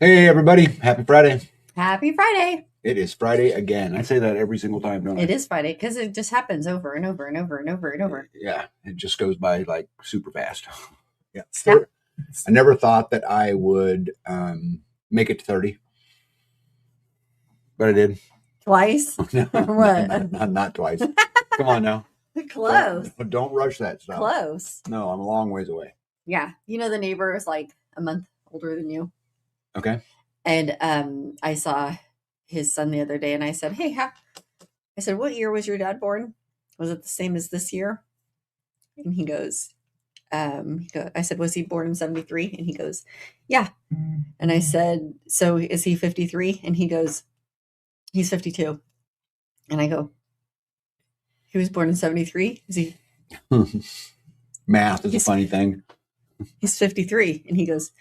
Hey, everybody. Happy Friday. Happy Friday. It is Friday again. I say that every single time, don't I? It is Friday because it just happens over and over and over and over and over. Yeah, it just goes by like super fast. Yeah. Snap. I never thought that I would make it to 30, but I did. Twice? No, What? not twice. Come on now. Close. Don't rush that stuff. Close. No, I'm a long ways away. Yeah. You know, the neighbor is like a month older than you. Okay. And I saw his son the other day and I said, hey, I said, what year was your dad born? Was it the same as this year? And he goes, I said, was he born in 73? And he goes, yeah. And I said, so is he 53? And he goes, he's 52. And I go, he was born in 73? Is he? Math is a funny thing. He's 53. And he goes,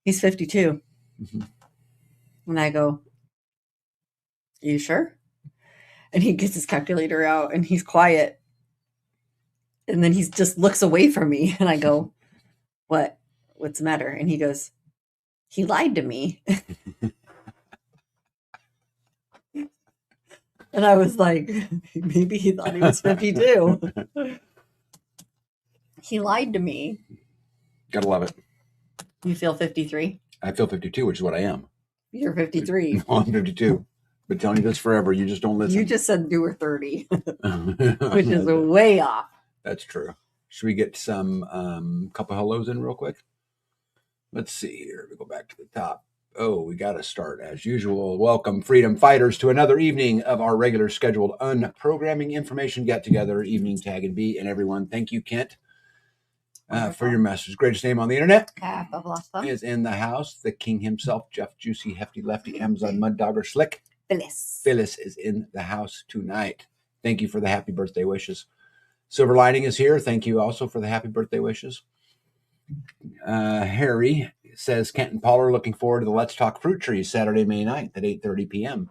he's 52. Mm-hmm. And I go, are you sure? And he gets his calculator out and he's quiet. And then he just looks away from me. And I go, what? What's the matter? And he goes, he lied to me. And I was like, maybe he thought he was 52. He lied to me. Gotta love it. You feel 53? I feel 52, which is what I am. You're 53. No, I'm 52. Been telling you this forever. You just don't listen. You just said you were 30, which is way off. That's true. Should we get some couple hellos in real quick? Let's see here. We go back to the top. Oh, we got to start as usual. Welcome, freedom fighters, to another evening of our regular scheduled unprogramming information get together, evening tag and B. And everyone, thank you, Kent, for your message. Greatest name on the internet is in the house. The king himself, Jeff Juicy, Hefty Lefty, Amazon Mud Dogger Slick. Phyllis is in the house tonight. Thank you for the happy birthday wishes. Silver Lining is here. Thank you also for the happy birthday wishes. Harry says, Kent and Paul are looking forward to the Let's Talk Fruit Trees Saturday, May 9th at 8:30 p.m.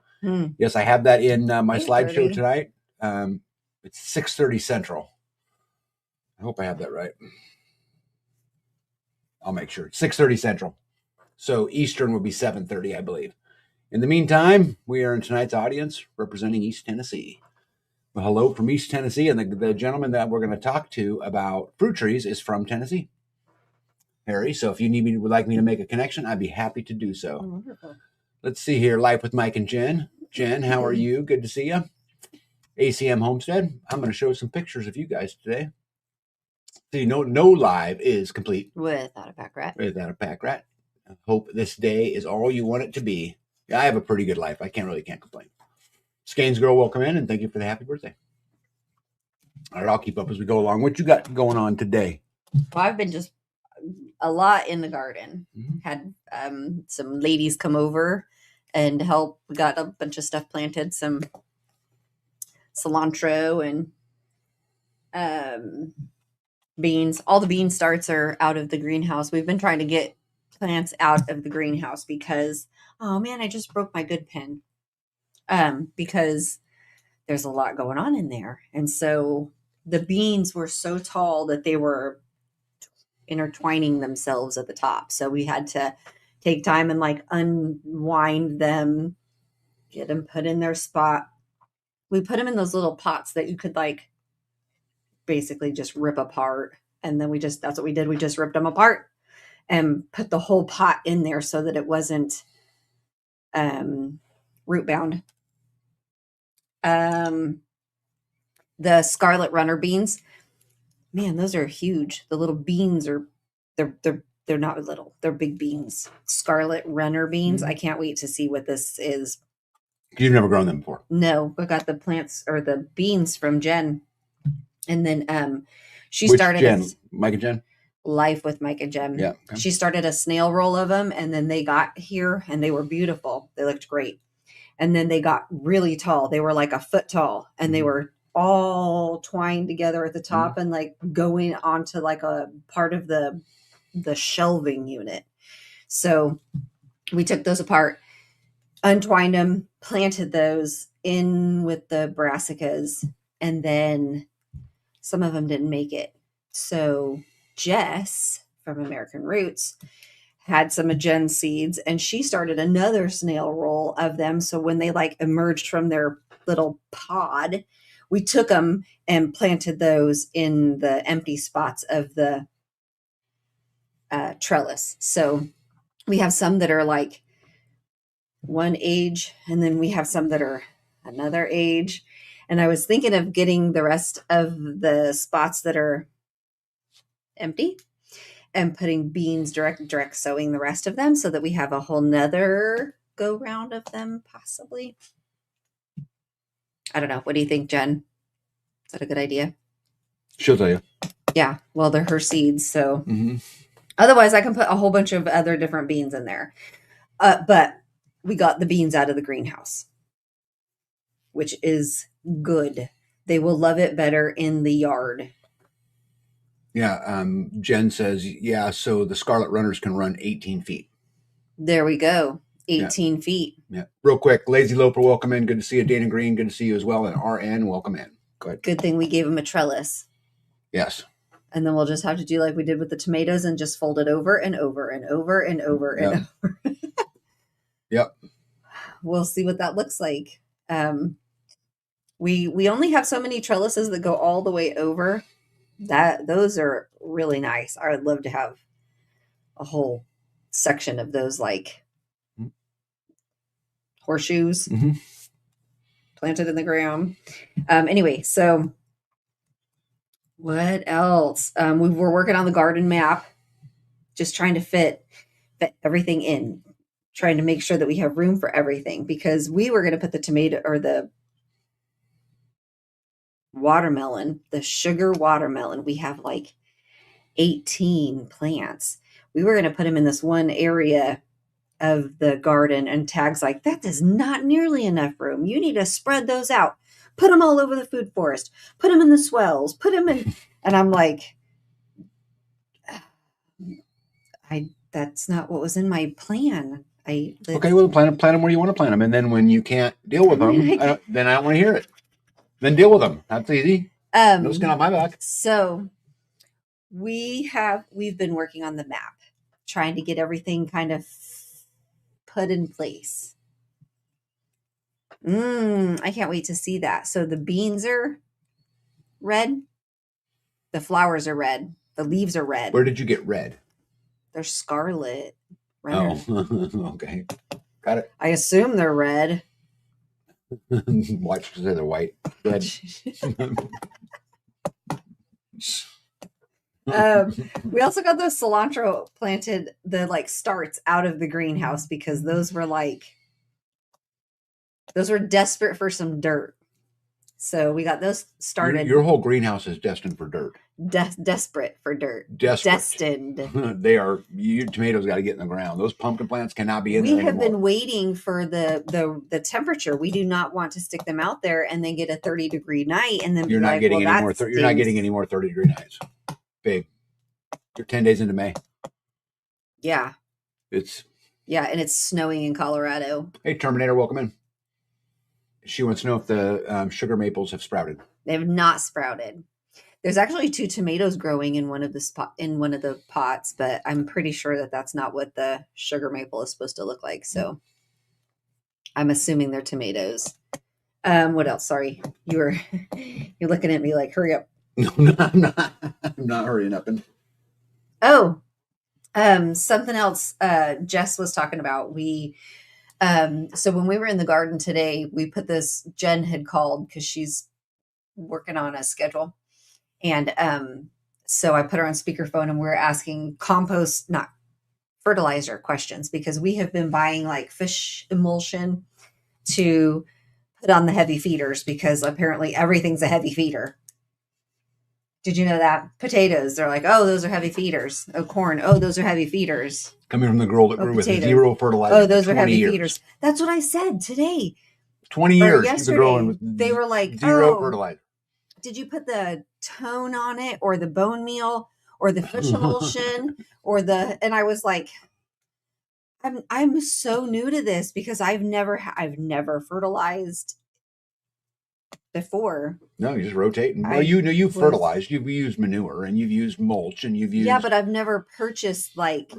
Yes, I have that in my slideshow tonight. It's 6:30 Central. I hope I have that right. I'll make sure. 6:30 Central. So Eastern would be 7:30, I believe. In the meantime, we are in tonight's audience representing East Tennessee. Well, hello from East Tennessee, and the gentleman that we're going to talk to about fruit trees is from Tennessee, Harry. So if you would like me to make a connection, I'd be happy to do so. Wonderful. Let's see here. Live with Mike and Jen. Jen, how are you? Good to see you. ACM Homestead. I'm going to show some pictures of you guys today. See, no live is complete without a pack rat. I hope this day is all you want it to be. Yeah, I have a pretty good life. I can't complain. Skanes girl, welcome in, and thank you for the happy birthday. All right, I'll keep up as we go along. What you got going on today? Well, I've been just a lot in the garden. Had some ladies come over and help. We got a bunch of stuff planted, some cilantro and beans. All the bean starts are out of the greenhouse. We've been trying to get plants out of the greenhouse because, oh man, I just broke my good pen. Because there's a lot going on in there. And so the beans were so tall that they were intertwining themselves at the top. So we had to take time and like unwind them, get them put in their spot. We put them in those little pots that you could like basically just rip apart. And then that's what we did. We just ripped them apart and put the whole pot in there so that it wasn't root bound. The Scarlet Runner beans, man, those are huge. The little beans they're not little, they're big beans. Scarlet Runner beans. I can't wait to see what this is. You've never grown them before? No, I got the plants or the beans from Jen, and then she Which started Jen? Mike and Jen? Life with Mike and Jen. Yeah. Okay. She started a snail roll of them, and then they got here and they were beautiful. They looked great. And then they got really tall. They were like a foot tall, and they were all twined together at the top and like going onto like a part of the shelving unit. So we took those apart, untwined them, planted those in with the brassicas, and then some of them didn't make it. So Jess from American Roots had some Agen seeds, and she started another snail roll of them. So when they like emerged from their little pod, we took them and planted those in the empty spots of the trellis. So we have some that are like one age, and then we have some that are another age. And I was thinking of getting the rest of the spots that are empty and putting beans direct sowing the rest of them so that we have a whole nother go round of them, possibly. I don't know. What do you think, Jen? Is that a good idea? She'll tell you. Yeah. Well, they're her seeds. So otherwise I can put a whole bunch of other different beans in there. But we got the beans out of the greenhouse, which is good. They will love it better in the yard. Yeah. Jen says, yeah, so the Scarlet Runners can run 18 feet. There we go. 18 feet. Yeah. Real quick, Lazy Loper, welcome in. Good to see you. Dana Green, good to see you as well. And RN, welcome in. Go ahead. Good thing we gave him a trellis. Yes. And then we'll just have to do like we did with the tomatoes and just fold it over and over and over and over and over. Yep. We'll see what that looks like. We only have so many trellises that go all the way over. Those are really nice. I would love to have a whole section of those like horseshoes planted in the ground. Anyway, so what else? We were working on the garden map, just trying to fit everything in, trying to make sure that we have room for everything, because we were going to put the tomato or the watermelon, the sugar watermelon. We have like 18 plants. We were going to put them in this one area of the garden, and Tag's like, that is not nearly enough room. You need to spread those out. Put them all over the food forest. Put them in the swells. Put them in. And I'm like, that's not what was in my plan. Okay, well, plant them where you want to plant them. And then when you can't deal with them, then I don't want to hear it. Then deal with them. That's easy. No skin on my back. So we've been working on the map, trying to get everything kind of put in place. I can't wait to see that. So the beans are red. The flowers are red. The leaves are red. Where did you get red? They're scarlet. Red. Oh, okay. Got it. I assume they're red. Watch to say they're white. Red. We also got those cilantro planted, the like starts out of the greenhouse, because those were desperate for some dirt. So we got those started. Your whole greenhouse is destined for dirt. Desperate for dirt. Destined. They are. Your tomatoes got to get in the ground. Those pumpkin plants cannot be in there anymore. We have been waiting for the temperature. We do not want to stick them out there and then get a 30-degree night, and then you're not getting any more. You're not getting any more 30-degree nights, babe. You're 10 days into May. Yeah. And it's snowing in Colorado. Hey, Terminator, welcome in. She wants to know if the sugar maples have sprouted. They have not sprouted. There's actually 2 tomatoes growing in one of the pots, but I'm pretty sure that that's not what the sugar maple is supposed to look like. So I'm assuming they're tomatoes. What else? Sorry, you're looking at me like, hurry up. No, I'm not. I'm not hurrying up. Something else. Jess was talking about. So when we were in the garden today, we put this. Jen had called because she's working on a schedule. And so I put her on speakerphone, and we're asking fertilizer questions, because we have been buying like fish emulsion to put on the heavy feeders, because apparently everything's a heavy feeder. Did you know that? Potatoes, they're like, oh, those are heavy feeders. Oh, corn, oh, those are heavy feeders. Coming from the girl that grew with 0 fertilizer. Oh, those are heavy feeders. That's what I said today. 20 years. Yesterday, they were like, 0 fertilizer. Did you put the tone on it, or the bone meal, or the fish emulsion, and I was like, I'm so new to this, because I've never fertilized before. No, you just rotate. Well, you've fertilized. You've used manure, and you've used mulch, and you've used. Yeah, but I've never purchased like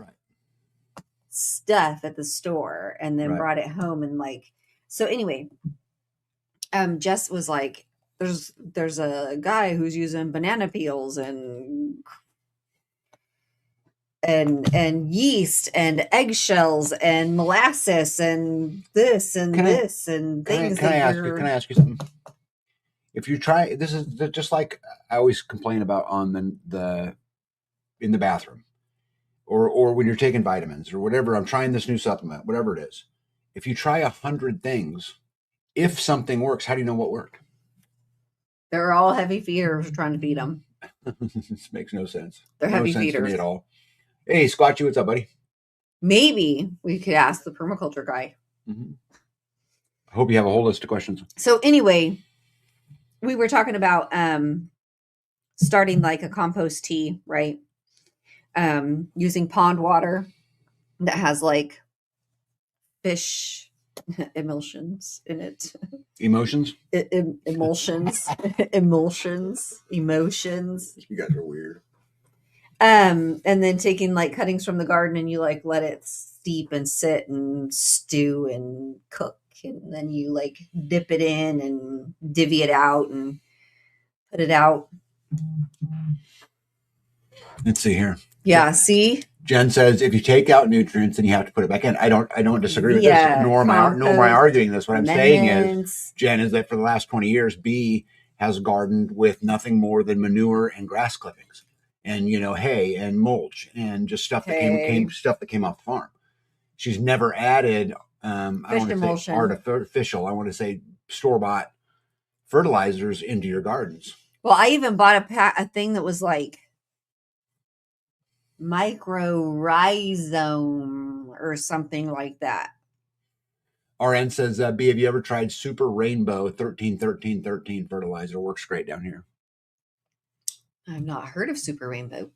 stuff at the store and then Right. brought it home and like, so anyway, Jess was like, there's a guy who's using banana peels and yeast and eggshells and molasses and this and this and things. Can I ask you something? If you try, this is just like I always complain about on the in the bathroom, or when you're taking vitamins or whatever. I'm trying this new supplement, whatever it is. If you try 100 things, if something works, how do you know what worked? They're all heavy feeders trying to feed them. This makes no sense. They're no heavy sense feeders to me at all. Hey, Squatchy, what's up, buddy? Maybe we could ask the permaculture guy. Mm-hmm. I hope you have a whole list of questions. So anyway, we were talking about starting like a compost tea, right? Using pond water that has like fish emulsions in it. Emotions? Emulsions. Emotions. You guys are weird. And then taking like cuttings from the garden and you like let it steep and sit and stew and cook. And then you like dip it in and divvy it out and put it out. Let's see here. Yeah, see? Jen says if you take out nutrients, then you have to put it back in. I don't disagree with Yeah, this, nor am I arguing this. What I'm saying is, amendments. Jen, is that for the last 20 years, B has gardened with nothing more than manure and grass clippings, and hay and mulch and just stuff that came off the farm. She's never added I want to say artificial. I want to say store-bought fertilizers into your gardens. Well, I even bought a thing that was like mycorrhizome or something like that. RN says, B, have you ever tried Super Rainbow 13-13-13 fertilizer? Works great down here. I've not heard of Super Rainbow.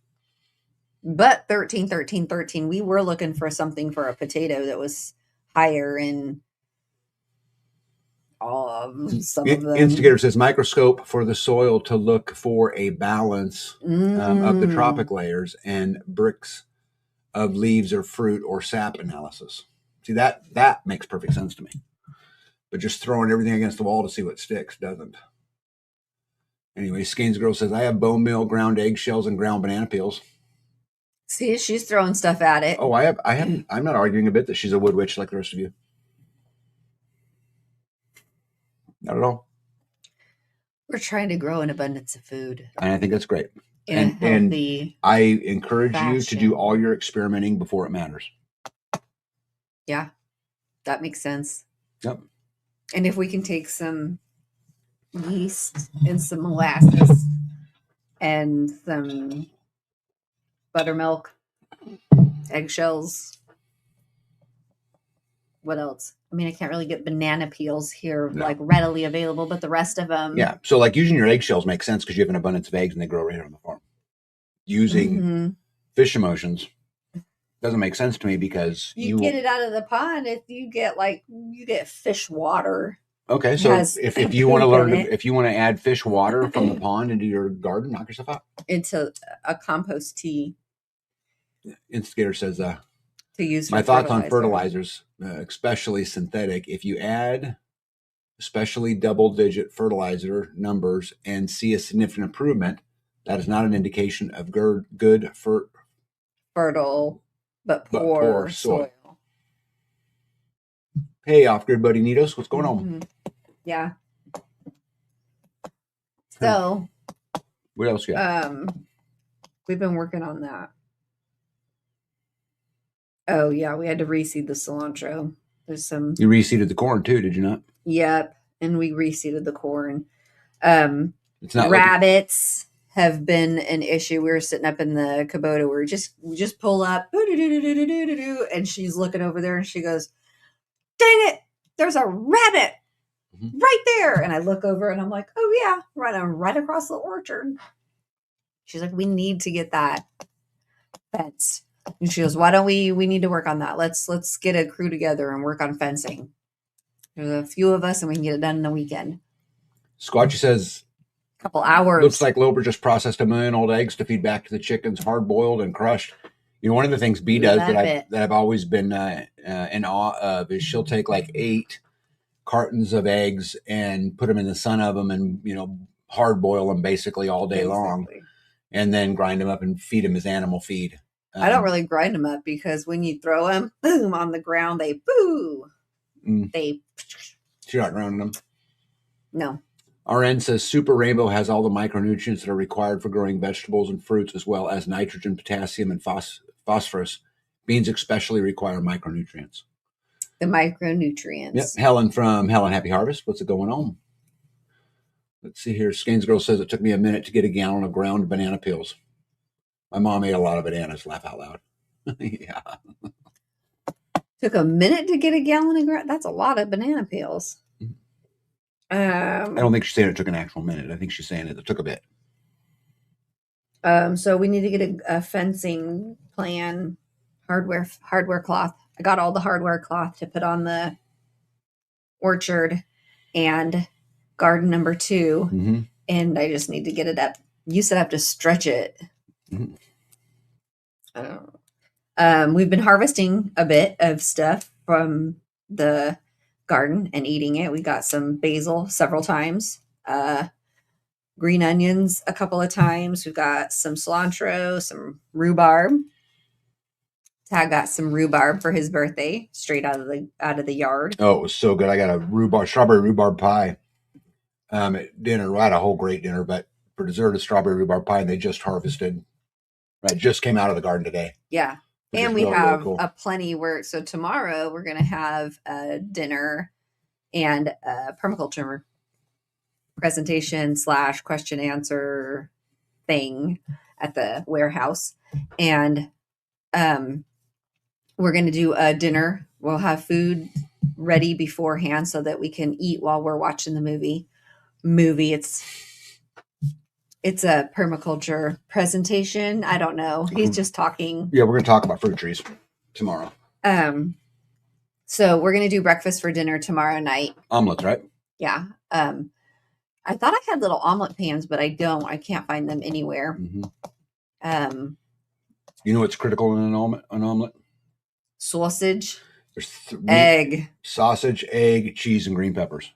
But 13-13-13, we were looking for something for a potato that was higher in some of them. Instigator says microscope for the soil to look for a balance of the trophic layers and bricks of leaves or fruit or sap analysis. See, that makes perfect sense to me. But just throwing everything against the wall to see what sticks doesn't. Anyway, Skane's girl says, I have bone meal, ground eggshells, and ground banana peels. See, she's throwing stuff at it. Oh, I'm not arguing a bit that she's a wood witch like the rest of you. Not at all. We're trying to grow an abundance of food. And I think that's great. And I encourage you to do all your experimenting before it matters. Yeah, that makes sense. Yep. And if we can take some yeast and some molasses and some buttermilk, eggshells. What else? I mean, I can't really get banana peels here like readily available, but the rest of them. Yeah. So like using your eggshells makes sense because you have an abundance of eggs and they grow right on the farm. Using fish emotions doesn't make sense to me because you get it out of the pond if you get fish water. Okay, so if you want to learn, if you want to add fish water from the pond into your garden, knock yourself out. Into a compost tea. Instigator says, to use my thoughts on fertilizers, especially synthetic. If you add especially double-digit fertilizer numbers and see a significant improvement, that is not an indication of good fertile but poor soil. Hey, off-grid buddy Nitos, what's going on? Yeah. So, what else you got? We've been working on that. Oh yeah, we had to reseed the cilantro. There's some. You reseeded the corn too, did you not? Yep, and we reseeded the corn. It's not rabbits have been an issue. We were sitting up in the Kubota. We just pull up, and she's looking over there, and she goes, "Dang it! There's a rabbit right there!" And I look over, and I'm like, "Oh yeah, right across the orchard." She's like, "We need to get that fenced." And she goes, "Why don't we need to work on that? Let's get a crew together and work on fencing. There's a few of us and we can get it done in a weekend." Squatchy says, a couple hours. Looks like Lober just processed 1 million old eggs to feed back to the chickens, hard boiled and crushed. You know, one of the things B Ooh, does that that I've always been in awe of is she'll take like 8 cartons of eggs and put them in the sun oven and, you know, hard boil them basically all day long, and then grind them up and feed them as animal feed. I don't really grind them up because when you throw them, boom, on the ground, they boo. They. You're not grounding them. No. RN says Super Rainbow has all the micronutrients that are required for growing vegetables and fruits, as well as nitrogen, potassium, and phosphorus. Beans especially require micronutrients. The micronutrients. Yep. Helen from Helen Happy Harvest. What's it going on? Let's see here. Skane's Girl says it took me a minute to get a gallon of ground banana peels. My mom ate a lot of bananas. Laugh out loud. Yeah. Took a minute to get a gallon of ground. That's a lot of banana peels. I don't think she's saying it took an actual minute. I think she's saying it took a bit. So we need to get a fencing plan, hardware cloth. I got all the hardware cloth to put on the orchard and garden number 2, and I just need to get it up. You said I have to stretch it. We've been harvesting a bit of stuff from the garden and eating it. We got some basil several times, green onions a couple of times. We've got some cilantro, some rhubarb. Tag got some rhubarb for his birthday, straight out of the yard. Oh, it was so good. I got a strawberry rhubarb pie at dinner. I had a whole great dinner, but for dessert, a strawberry rhubarb pie, and they just harvested. Right, just came out of the garden today. Yeah. And we have a plenty work. So tomorrow we're going to have a dinner and a permaculture presentation / question answer thing at the warehouse. And we're going to do a dinner. We'll have food ready beforehand so that we can eat while we're watching the movie. It's a permaculture presentation. I don't know. He's just talking. Yeah, we're going to talk about fruit trees tomorrow. So we're going to do breakfast for dinner tomorrow night. Omelets, right? Yeah. I thought I had little omelet pans, but I don't. I can't find them anywhere. You know what's critical in an omelet? Sausage. There's egg. Sausage, egg, cheese, and green peppers.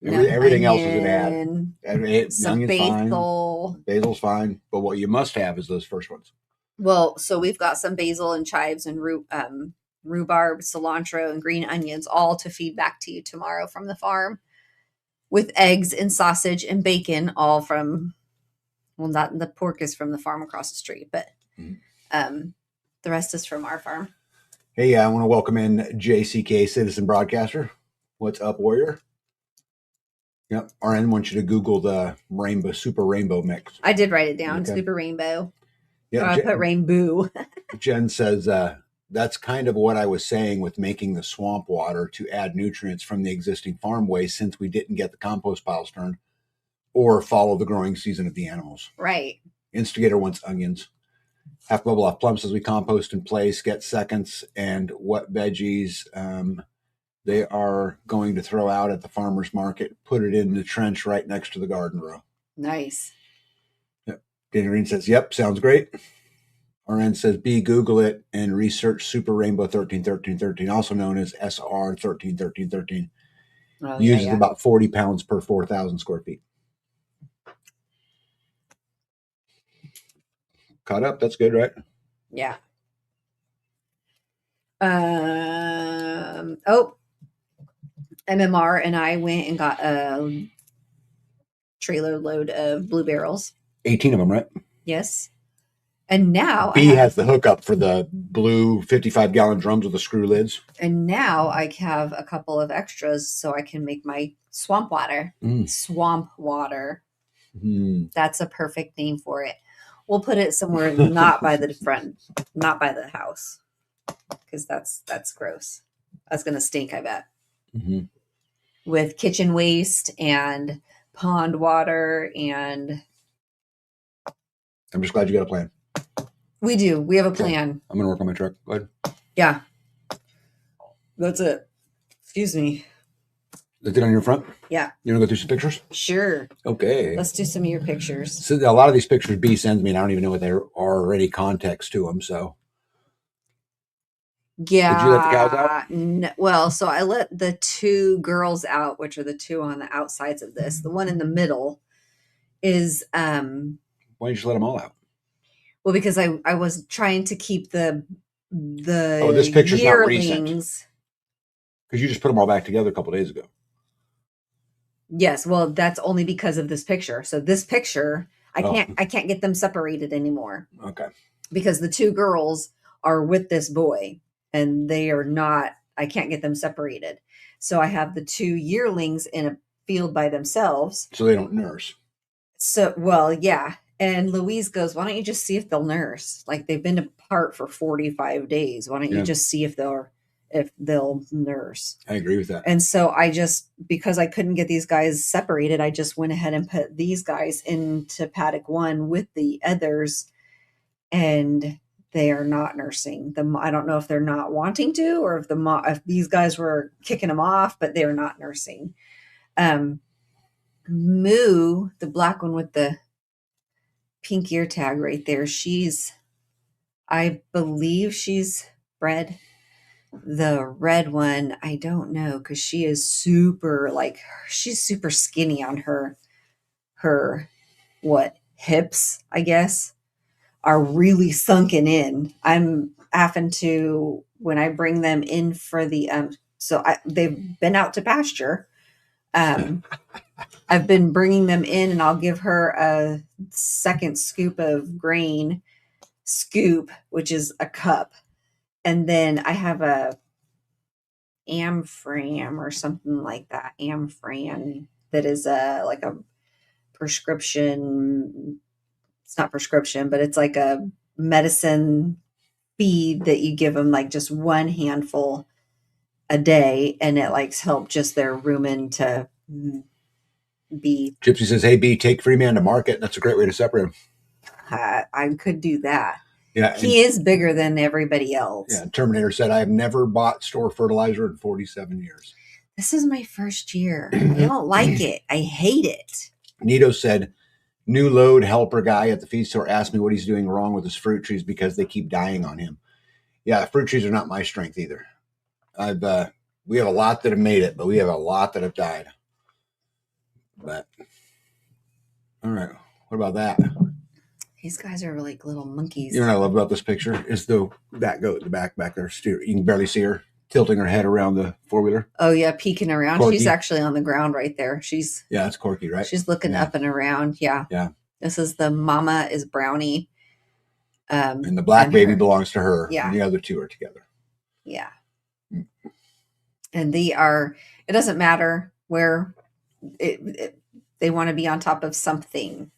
Everything else is an add. Some basil. Fine. Basil's fine, but what you must have is those first ones. Well, so we've got some basil and chives and rhubarb, cilantro, and green onions, all to feed back to you tomorrow from the farm, with eggs and sausage and bacon, all from, well, not the pork is from the farm across the street, but the rest is from our farm. Hey, I want to welcome in JCK Citizen Broadcaster. What's up, Warrior? Yep. RN wants you to Google the Super Rainbow mix. I did write it down. Okay. Super Rainbow. Yeah, I put rainbow. Jen says, that's kind of what I was saying with making the swamp water to add nutrients from the existing farm waste, since we didn't get the compost piles turned or follow the growing season of the animals. Right. Instigator wants onions. Half Bubble Off Plum says we compost in place, get seconds, and what veggies they are going to throw out at the farmer's market, put it in the trench right next to the garden row. Nice. Yep. Danny Green says, yep, sounds great. RN says, Google it and research Super Rainbow 131313, also known as SR 131313. Uses about 40 pounds per 4,000 square feet. Caught up. That's good, right? Yeah. MMR and I went and got a trailer load of blue barrels. 18 of them, right? Yes. And now B has the hookup for the blue 55-gallon drums with the screw lids. And now I have a couple of extras so I can make my swamp water. Swamp water. That's a perfect name for it. We'll put it somewhere not by the front, not by the house, because that's gross. That's going to stink, I bet. With kitchen waste and pond water, and I'm just glad you got a plan. We do. We have a plan. I'm going to work on my truck. Go ahead. Yeah. That's it. Excuse me. Is it on your front? Yeah. You want to go through some pictures? Sure. Okay. Let's do some of your pictures. So a lot of these pictures B sends me, and I don't even know what they're already context to them. So Yeah. Did you let the cows out? Well, so I let the two girls out, which are the two on the outsides of this. The one in the middle is Why don't you just let them all out? well, because I was trying to keep the This picture's not recent. yearlings. Because you just put them all back together a couple days ago. Yes, well, that's only because of this picture. So this picture, I can't get them separated anymore. Okay. Because the two girls are with this boy and they are not, I can't get them separated. So I have the two yearlings in a field by themselves. So they don't nurse. So, well, yeah. And Louise goes, why don't you just see if they'll nurse? Like they've been apart for 45 days. Why don't you just see if they'll nurse? I agree with that. And so I just, because I couldn't get these guys separated, I just went ahead and put these guys into paddock 1 with the others, and they are not nursing them. I don't know if they're not wanting to, or if these guys were kicking them off, but they're not nursing. Moo, the black one with the pink ear tag right there, I believe she's bred. The red one, I don't know, because she is super, like, she's super skinny on her hips, I guess, are really sunken in. I'm having to, when I bring them in for the they've been out to pasture. I've been bringing them in, and I'll give her a second scoop of grain, which is a cup. And then I have a Amfram or something like that. Amfran, that is like a prescription. It's not prescription, but it's like a medicine feed that you give them, like just one handful a day, and it like help just their rumen to be. Gypsy says, "Hey B, take Free Man to market." That's a great way to separate him. I could do that. Yeah, he is bigger than everybody else. Yeah, Terminator said, "I have never bought store fertilizer in 47 years. This is my first year. I don't like it. I hate it." Nito said, "New load helper guy at the feed store asked me what he's doing wrong with his fruit trees because they keep dying on him." Yeah, fruit trees are not my strength either. We have a lot that have made it, but we have a lot that have died. But all right, what about that? These guys are like little monkeys. You know what I love about this picture is that goat in the back there. You can barely see her tilting her head around the 4-wheeler. Oh yeah, peeking around. Corky. She's actually on the ground right there. That's Corky, right? She's looking up and around. Yeah. Yeah. This is the mama is Brownie. And the black baby belongs to her. Yeah. And the other two are together. Yeah. And it doesn't matter where they want to be on top of something.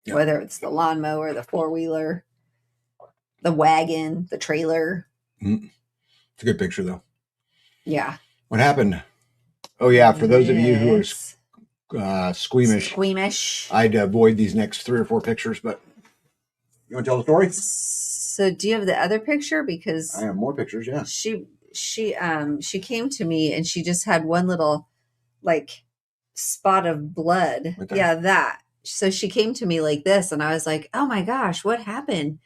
Yep. Whether it's the lawnmower, the 4-wheeler, the wagon, the trailer. Mm-hmm. It's a good picture, though. Yeah. What happened? Oh, yeah. For those of you who are squeamish, I'd avoid these next 3 or 4 pictures, but you want to tell the story? So do you have the other picture? Because I have more pictures, yeah. She came to me and she just had one little like spot of blood. Right, yeah, that. So she came to me like this, and I was like, oh my gosh, what happened?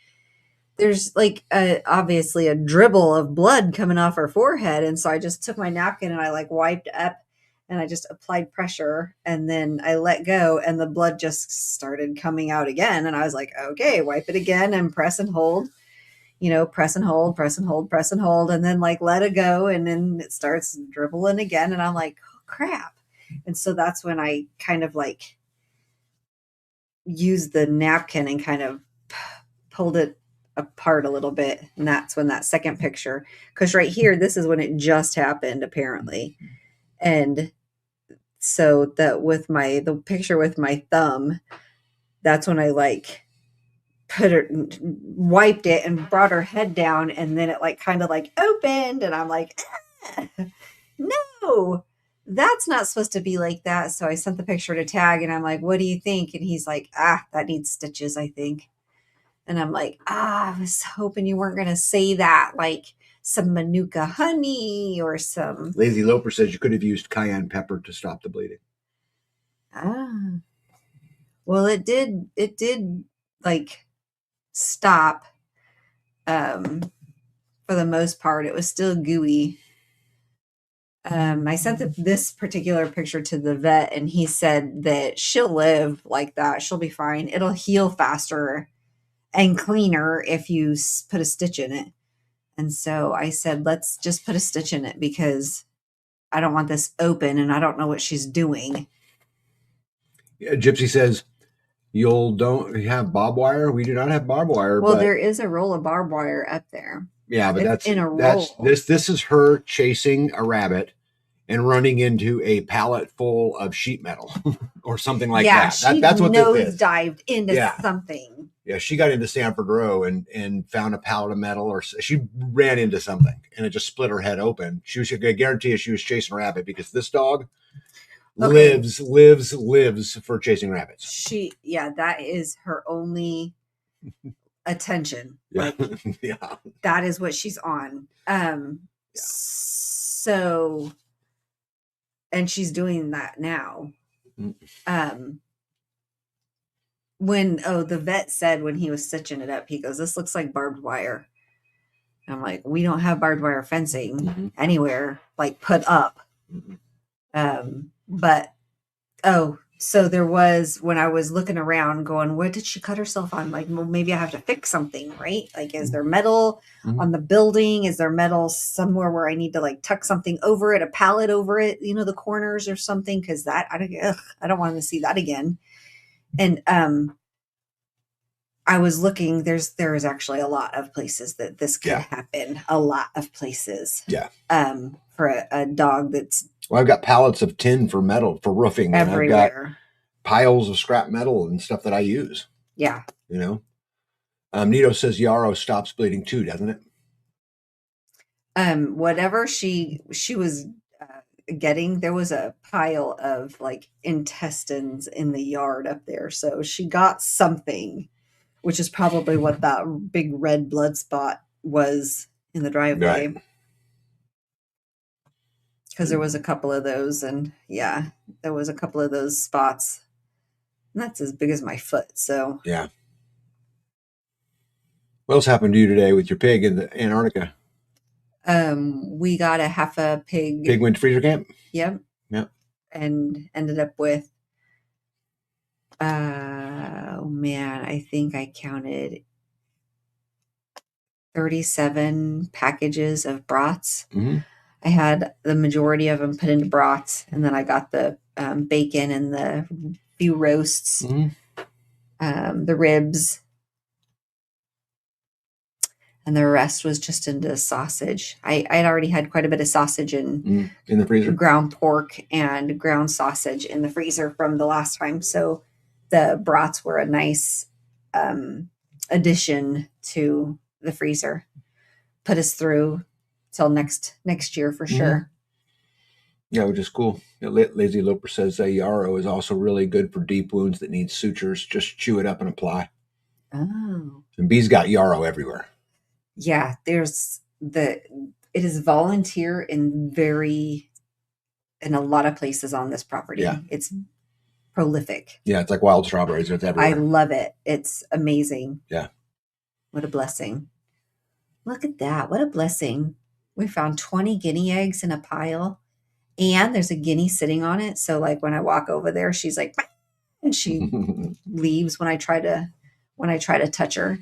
There's like obviously a dribble of blood coming off her forehead. And so I just took my napkin and I like wiped up and I just applied pressure, and then I let go and the blood just started coming out again. And I was like, okay, wipe it again and press and hold, press and hold, press and hold, press and hold, and then like let it go. And then it starts dribbling again. And I'm like, oh, crap. And so that's when I kind of like used the napkin and kind of pulled it apart a little bit. And that's when that second picture, because right here, this is when it just happened apparently. And so that with the picture with my thumb, that's when I like wiped it and brought her head down, and then it like kind of like opened, and I'm like, no, that's not supposed to be like that. So I sent the picture to Tag, and I'm like, what do you think? And he's like, that needs stitches, I think. And I'm like, I was hoping you weren't going to say that, like some Manuka honey or some. Lazy Loper says you could have used cayenne pepper to stop the bleeding. Well, it did like stop for the most part. It was still gooey. I sent this particular picture to the vet, and he said that she'll live like that. She'll be fine. It'll heal faster and cleaner if you put a stitch in it. And so I said, let's just put a stitch in it because I don't want this open and I don't know what she's doing. Yeah, Gypsy says, don't have barbed wire? We do not have barbed wire. Well, there is a roll of barbed wire up there. Yeah, but it's in a roll. This is her chasing a rabbit and running into a pallet full of sheet metal or something like that. That's what this is. Dived into something. Yeah, she got into Sanford Row and found a pallet of metal, or she ran into something and it just split her head open. I guarantee you she was chasing a rabbit because this dog lives for chasing rabbits. That is her only attention. Yeah. Like, that is what she's on. So, and she's doing that now. When the vet said when he was stitching it up, he goes, "This looks like barbed wire." I'm like, we don't have barbed wire fencing anywhere like put up. But so there was, when I was looking around going, what did she cut herself on? Like, well, maybe I have to fix something, right? Like, is there metal on the building? Is there metal somewhere where I need to like tuck something over it, a pallet over it, the corners or something? Cause that, I don't want to see that again. And, I was looking, there is actually a lot of places that this could happen. A lot of places. Yeah. For a dog that's. Well, I've got pallets of tin for metal, for roofing. Everywhere. And I've got piles of scrap metal and stuff that I use. Yeah. Nito says Yarrow stops bleeding too, doesn't it? Whatever she was getting, there was a pile of like intestines in the yard up there. So she got something, which is probably what that big red blood spot was in the driveway. Right. Because there was a couple of those, and there was a couple of those spots. And that's as big as my foot, so. Yeah. What else happened to you today with your pig in the Antarctica? We got a half a pig. Pig went to freezer camp? Yep. Yep. And ended up with, I think I counted 37 packages of brats. I had the majority of them put into brats, and then I got the bacon and the few roasts, the ribs, and the rest was just into sausage. I'd already had quite a bit of sausage in the freezer, ground pork and ground sausage in the freezer from the last time. So the brats were a nice addition to the freezer. Put us through till next year for sure. Yeah, which is cool. Lazy Loper says yarrow is also really good for deep wounds that need sutures. Just chew it up and apply. Oh. And bees got yarrow everywhere. Yeah, it is volunteer in a lot of places on this property. Yeah. It's prolific. Yeah, it's like wild strawberries. It's everywhere. I love it. It's amazing. Yeah. What a blessing. Look at that. What a blessing. We found 20 guinea eggs in a pile, and there's a guinea sitting on it. So like when I walk over there, she's like, and she leaves when I try to touch her.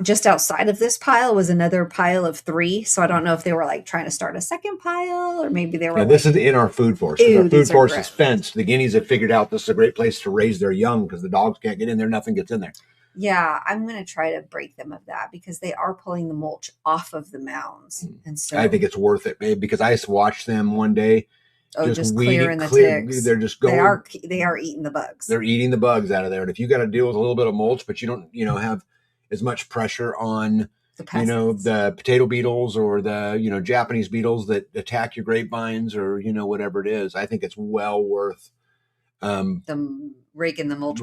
Just outside of this pile was another pile of 3. So I don't know if they were like trying to start a second pile, or maybe they were. Yeah, this is in our food force. Our food force is fenced. The guineas have figured out this is a great place to raise their young because the dogs can't get in there. Nothing gets in there. Yeah, I'm going to try to break them of that because they are pulling the mulch off of the mounds. And so I think it's worth it, babe, because I watched them one day. Just clearing the ticks. They're just going. They are eating the bugs. They're eating the bugs out of there. And if you got to deal with a little bit of mulch, but you don't, have as much pressure on, the potato beetles or the, Japanese beetles that attack your grapevines or, whatever it is, I think it's well worth them raking the mulch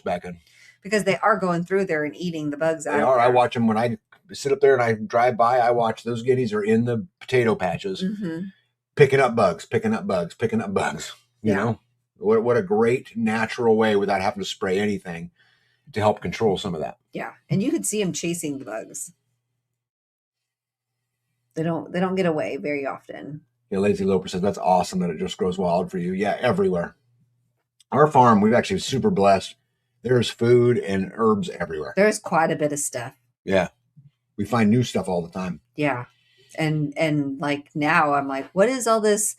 back in. Because they are going through there and eating the bugs out. They are. I watch them when I sit up there and I drive by. I watch those guineas are in the potato patches, picking up bugs. You know, what a great natural way without having to spray anything to help control some of that. Yeah, and you could see them chasing the bugs. They don't get away very often. Yeah, Lazy Loper says that's awesome that it just grows wild for you. Yeah, everywhere. Our farm, we've actually super blessed. There's food and herbs everywhere. There's quite a bit of stuff. Yeah. We find new stuff all the time. Yeah. And like now I'm like, what is all this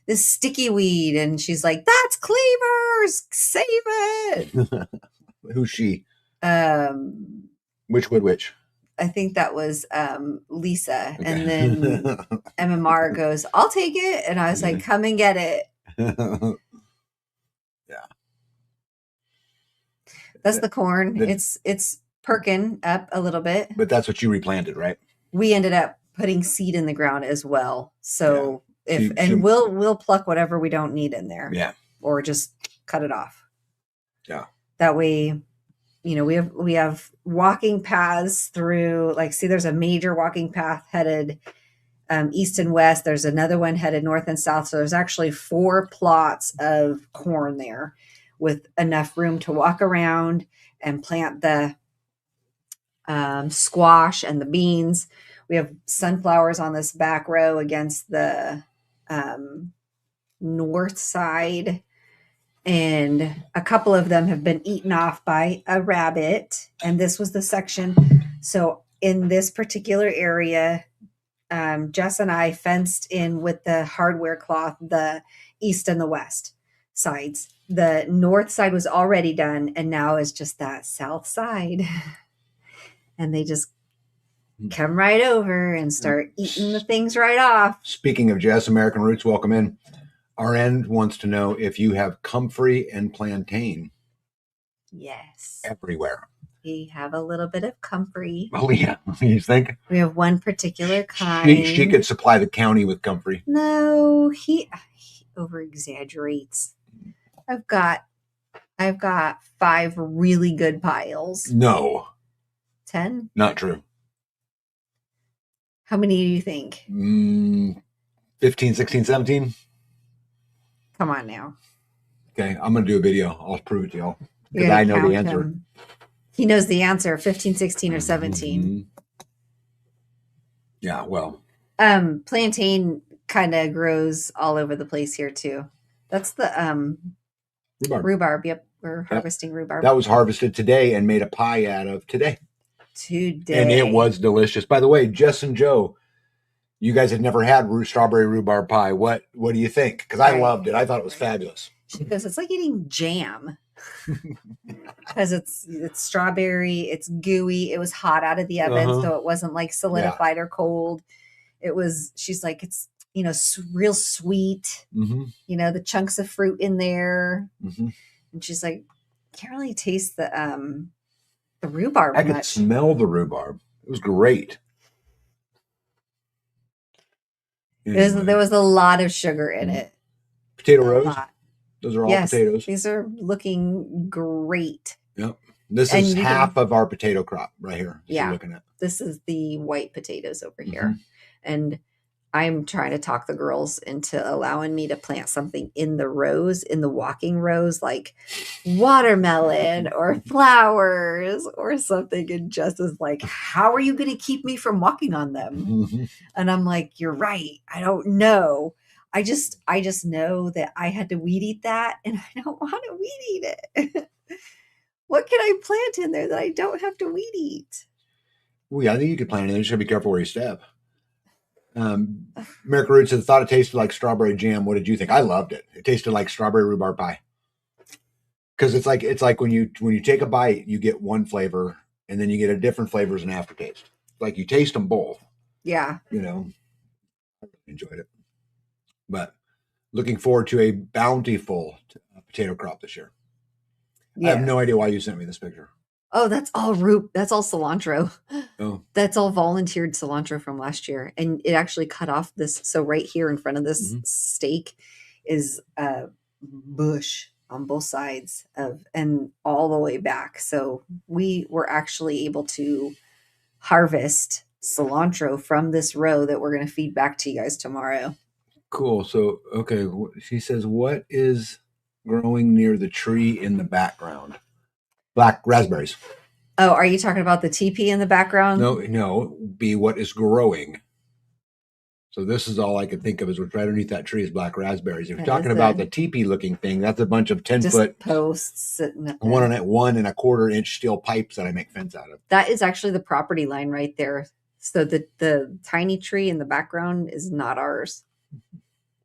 sticky weed? And she's like, that's cleavers. Save it. Who's she? Um, Which would which? I think that was Lisa. Okay. And then MMR goes, I'll take it. And I was like, come and get it. Yeah. That's the corn. It's perking up a little bit. But that's what you replanted, right? We ended up putting seed in the ground as well. So we'll pluck whatever we don't need in there. Yeah. Or just cut it off. Yeah. That way, we have walking paths through, like, see, there's a major walking path headed east and west. There's another one headed north and south. So there's actually 4 plots of corn there with enough room to walk around and plant the squash and the beans. We have sunflowers on this back row against the north side. And a couple of them have been eaten off by a rabbit. And this was the section. So in this particular area, Jess and I fenced in with the hardware cloth, the east and the west sides. The north side was already done. And now it's just that south side. And they just come right over and start eating the things right off. Speaking of Jess, American Roots, welcome in. Our end wants to know if you have comfrey and plantain. Yes. Everywhere. We have a little bit of comfrey. Oh, yeah. You think? We have one particular kind. She could supply the county with comfrey. No, he over exaggerates. I've got 5 really good piles. No. 10? Not true. How many do you think? 15, 16, 17. Come on now. Okay, I'm going to do a video. I'll prove it to y'all. Because I know the answer. Him. He knows the answer, 15, 16, or 17. Mm-hmm. Yeah, well. Plantain kind of grows all over the place here too. That's the rhubarb. Yep, we're harvesting rhubarb. That was harvested today and made a pie out of today. And it was delicious. By the way, Jess and Joe, you guys had never had strawberry rhubarb pie. What do you think? Because I loved it. I thought it was fabulous. She goes, it's like eating jam. Because it's strawberry, it's gooey. It was hot out of the oven, so it wasn't like solidified or cold. It was, she's like, it's, real sweet. Mm-hmm. The chunks of fruit in there. Mm-hmm. And she's like, can't really taste the rhubarb I could smell the rhubarb. It was great. Anyway. There was a lot of sugar in it. Potato rows? Those are all potatoes. These are looking great. Yep. This is half of our potato crop right here. Yeah. Looking at. This is the white potatoes over here. And I'm trying to talk the girls into allowing me to plant something in the rows, in the walking rows, like watermelon or flowers or something. And Jess is like, how are you going to keep me from walking on them? And I'm like, you're right. I don't know. I just know that I had to weed eat that, and I don't want to weed eat it. What can I plant in there that I don't have to weed eat? Well, yeah, I think you could plant it in there. You just gotta be careful where you step. American Roots said, thought it tasted like strawberry jam. What did you think? I loved it. It tasted like strawberry rhubarb pie. Because it's like when you take a bite, you get one flavor, and then you get a different flavor as an aftertaste. Like you taste them both. Yeah. I enjoyed it. But looking forward to a bountiful potato crop this year. Yeah. I have no idea why you sent me this picture. Oh, that's all cilantro. Oh. That's all volunteered cilantro from last year. And it actually cut off this. So right here in front of this stake is a bush on both sides and all the way back. So we were actually able to harvest cilantro from this row that we're going to feed back to you guys tomorrow. Cool. So, okay. She says, what is growing near the tree in the background? Black raspberries. Oh, are you talking about the teepee in the background? No. B, what is growing? So this is all I could think of is what's right underneath that tree is black raspberries. If you're That talking is about the teepee looking thing, that's a bunch of 10-foot posts sitting up there. 1 1/4 inch steel pipes that I make fence out of. That is actually the property line right there. So the tiny tree in the background is not ours.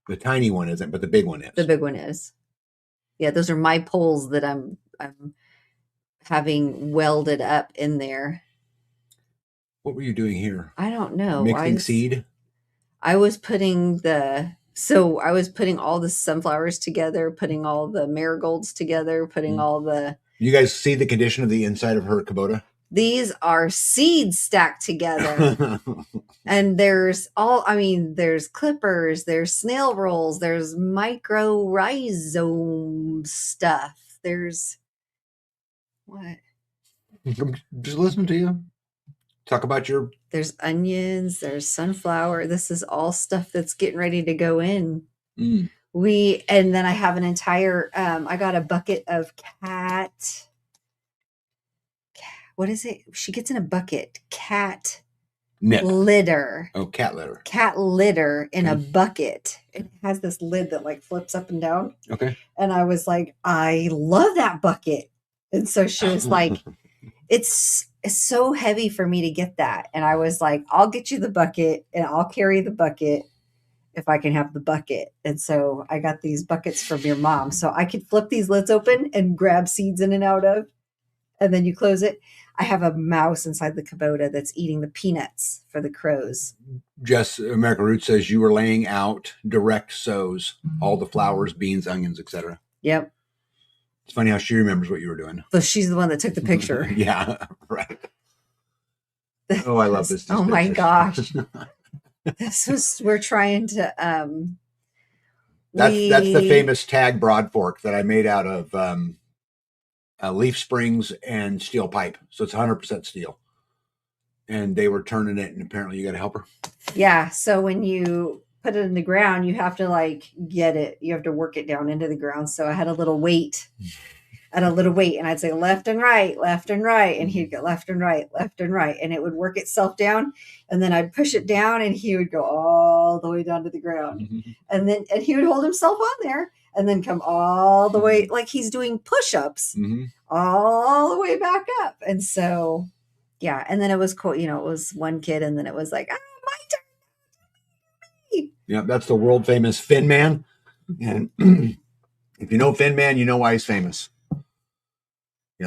The tiny one isn't, but the big one is. The big one is. Yeah, those are my poles that I'm having welded up in there. What were you doing here? I don't know. Mixing seed? I was putting all the sunflowers together, putting all the marigolds together, putting all the... You guys see the condition of the inside of her Kubota? These are seeds stacked together. And there's clippers, there's snail rolls, there's mycorrhizome stuff. There's what? Just listen to you. Talk about there's onions, there's sunflower. This is all stuff that's getting ready to go in. And then I have an entire, I got a bucket of what is it? She gets in a bucket, cat litter. Oh, cat litter. Cat litter in a bucket. It has this lid that like flips up and down. Okay. And I was like, I love that bucket. And so she was like, it's so heavy for me to get that. And I was like, I'll get you the bucket and I'll carry the bucket if I can have the bucket. And so I got these buckets from your mom. So I could flip these lids open and grab seeds in and out of. And then you close it. I have a mouse inside the Kubota that's eating the peanuts for the crows. Jess, America Root says you were laying out direct sows, all the flowers, beans, onions, etc. Yep. It's funny how she remembers what you were doing. So she's the one that took the picture. Yeah, right. Oh, I love this. Oh my gosh. We're trying to that's the famous tag broad fork that I made out of leaf springs and steel pipe. So it's 100% steel. And they were turning it, and apparently you got to help her. Yeah. So when you put it in the ground, you have to get it. You have to work it down into the ground. So I had a little weight. And I'd say left and right. And he'd go left and right. And it would work itself down. And then I'd push it down and he would go all the way down to the ground. And he would hold himself on there and then come all the way, like he's doing push-ups all the way back up. And so, yeah. And then it was cool. It was one kid and then it was like, my turn. Yeah, that's the world famous Fin Man. And if you know Fin Man, you know why he's famous.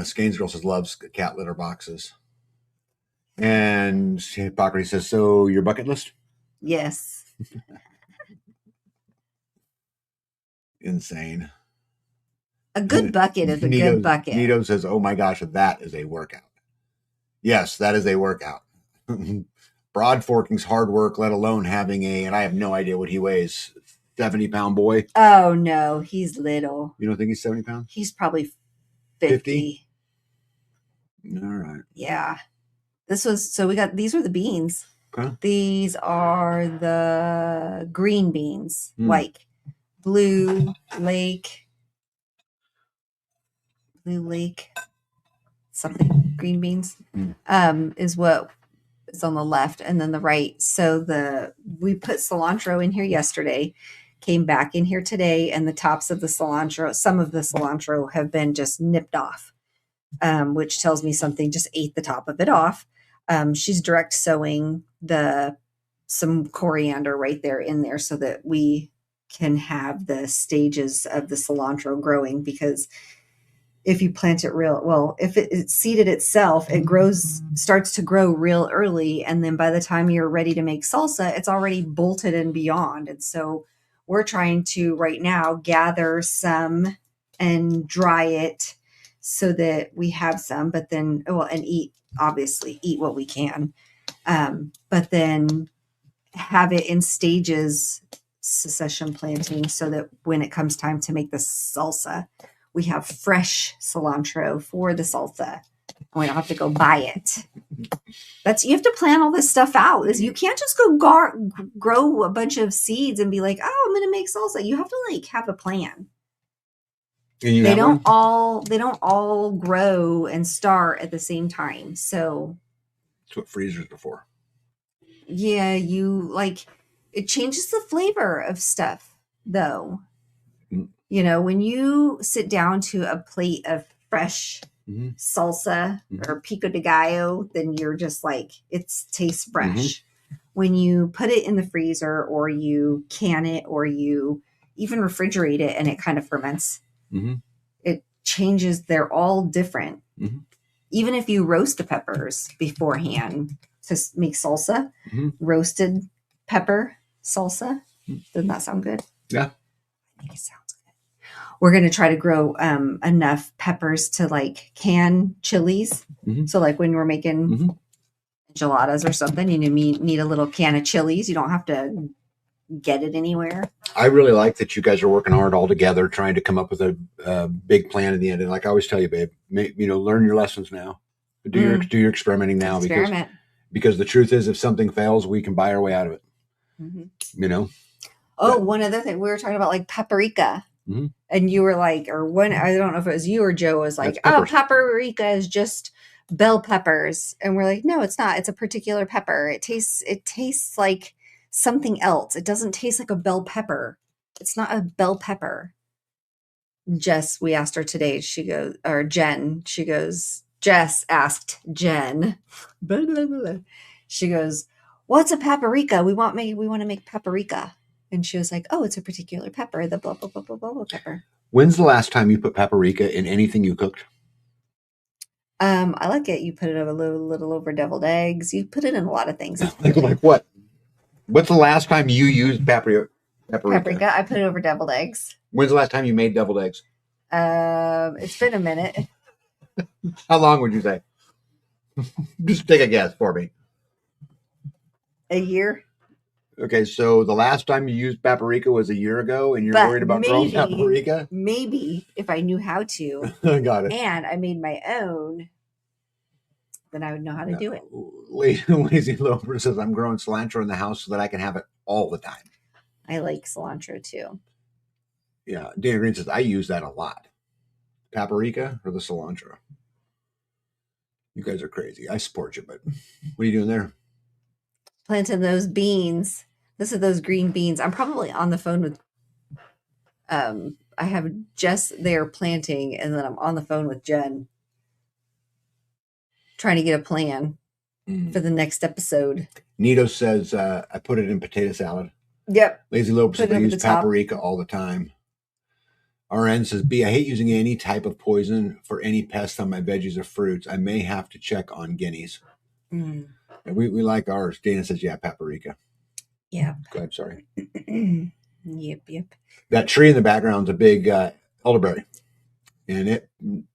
Skane's Girl says loves cat litter boxes. And Hippocrates says, so your bucket list? Yes. Insane. A good bucket is a good bucket. Nito says, oh my gosh, that is a workout. Yes, that is a workout. Broad forking's hard work, let alone having and I have no idea what he weighs, 70-pound boy. Oh no, he's little. You don't think he's 70 pounds? He's probably 50. All right. Yeah. These were the beans. Okay. These are the green beans, like blue lake, something green beans, is what is on the left and then the right. So we put cilantro in here yesterday, came back in here today, and the tops of the cilantro, some of the cilantro have been just nipped off. Which tells me something just ate the top of it off. She's direct sowing some coriander right there in there so that we can have the stages of the cilantro growing, because if you plant it if it's seeded itself, it starts to grow real early. And then by the time you're ready to make salsa, it's already bolted and beyond. And so we're trying to right now gather some and dry it so that we have some, but then, and eat what we can. But then have it in stages, succession planting, so that when it comes time to make the salsa, we have fresh cilantro for the salsa. And we don't have to go buy it. You have to plan all this stuff out. You can't just go grow a bunch of seeds and be like, oh, I'm going to make salsa. You have to have a plan. They don't all grow and start at the same time. So that's what freezers are for. Yeah, it changes the flavor of stuff, though. Mm. You know, when you sit down to a plate of fresh salsa or pico de gallo, then you're just like, it tastes fresh. When you put it in the freezer or you can it or you even refrigerate it and it kind of ferments, it changes. They're all different. Even if you roast the peppers beforehand to make salsa, roasted pepper salsa, doesn't that sound good? Yeah. I think it sounds good. We're going to try to grow enough peppers to like can chilies. So like when we're making enchiladas or something, you need a little can of chilies. You don't have to get it anywhere. I really like that you guys are working hard all together, trying to come up with a big plan at the end. And like I always tell you, babe, learn your lessons now. Do your experimenting now. Because the truth is, if something fails, we can buy our way out of it. You know? Oh, one other thing. We were talking about like paprika. And you were like, or one, I don't know if it was you or Joe was like, oh, paprika is just bell peppers. And we're like, no, it's not. It's a particular pepper. It tastes like something else. It doesn't taste like a bell pepper. It's not a bell pepper. Jess, we asked her today. She goes, or Jen, she goes, Jess asked Jen. Blah, blah, blah. She goes, what's a paprika? We want to make paprika. And she was like, oh, it's a particular pepper, the blah, blah, blah, blah, blah pepper. When's the last time you put paprika in anything you cooked? I like it. You put it a little over deviled eggs. You put it in a lot of things. Like what? What's the last time you used paprika? Paprika. I put it over deviled eggs. When's the last time you made deviled eggs? It's been a minute. How long would you say? Just take a guess for me. A year. Okay, so the last time you used paprika was a year ago, and you're worried about growing paprika? Maybe if I knew how to. Got it. And I made my own, then I would know how to do it. Lazy Lover says, I'm growing cilantro in the house so that I can have it all the time. I like cilantro too. Yeah, Dana Green says, I use that a lot. Paprika or the cilantro? You guys are crazy. I support you, but what are you doing there? Planting those beans. This is those green beans. I'm probably on the phone with I have Jess there planting, and then I'm on the phone with Jen trying to get a plan for the next episode. Nito says, I put it in potato salad. Yep. Lazy Lope says, I use paprika all the time. RN says, B, I hate using any type of poison for any pests on my veggies or fruits. I may have to check on guineas. We like ours. Dana says, yeah, paprika. Yeah. Go ahead, sorry. Yep. That tree in the background is a big elderberry. And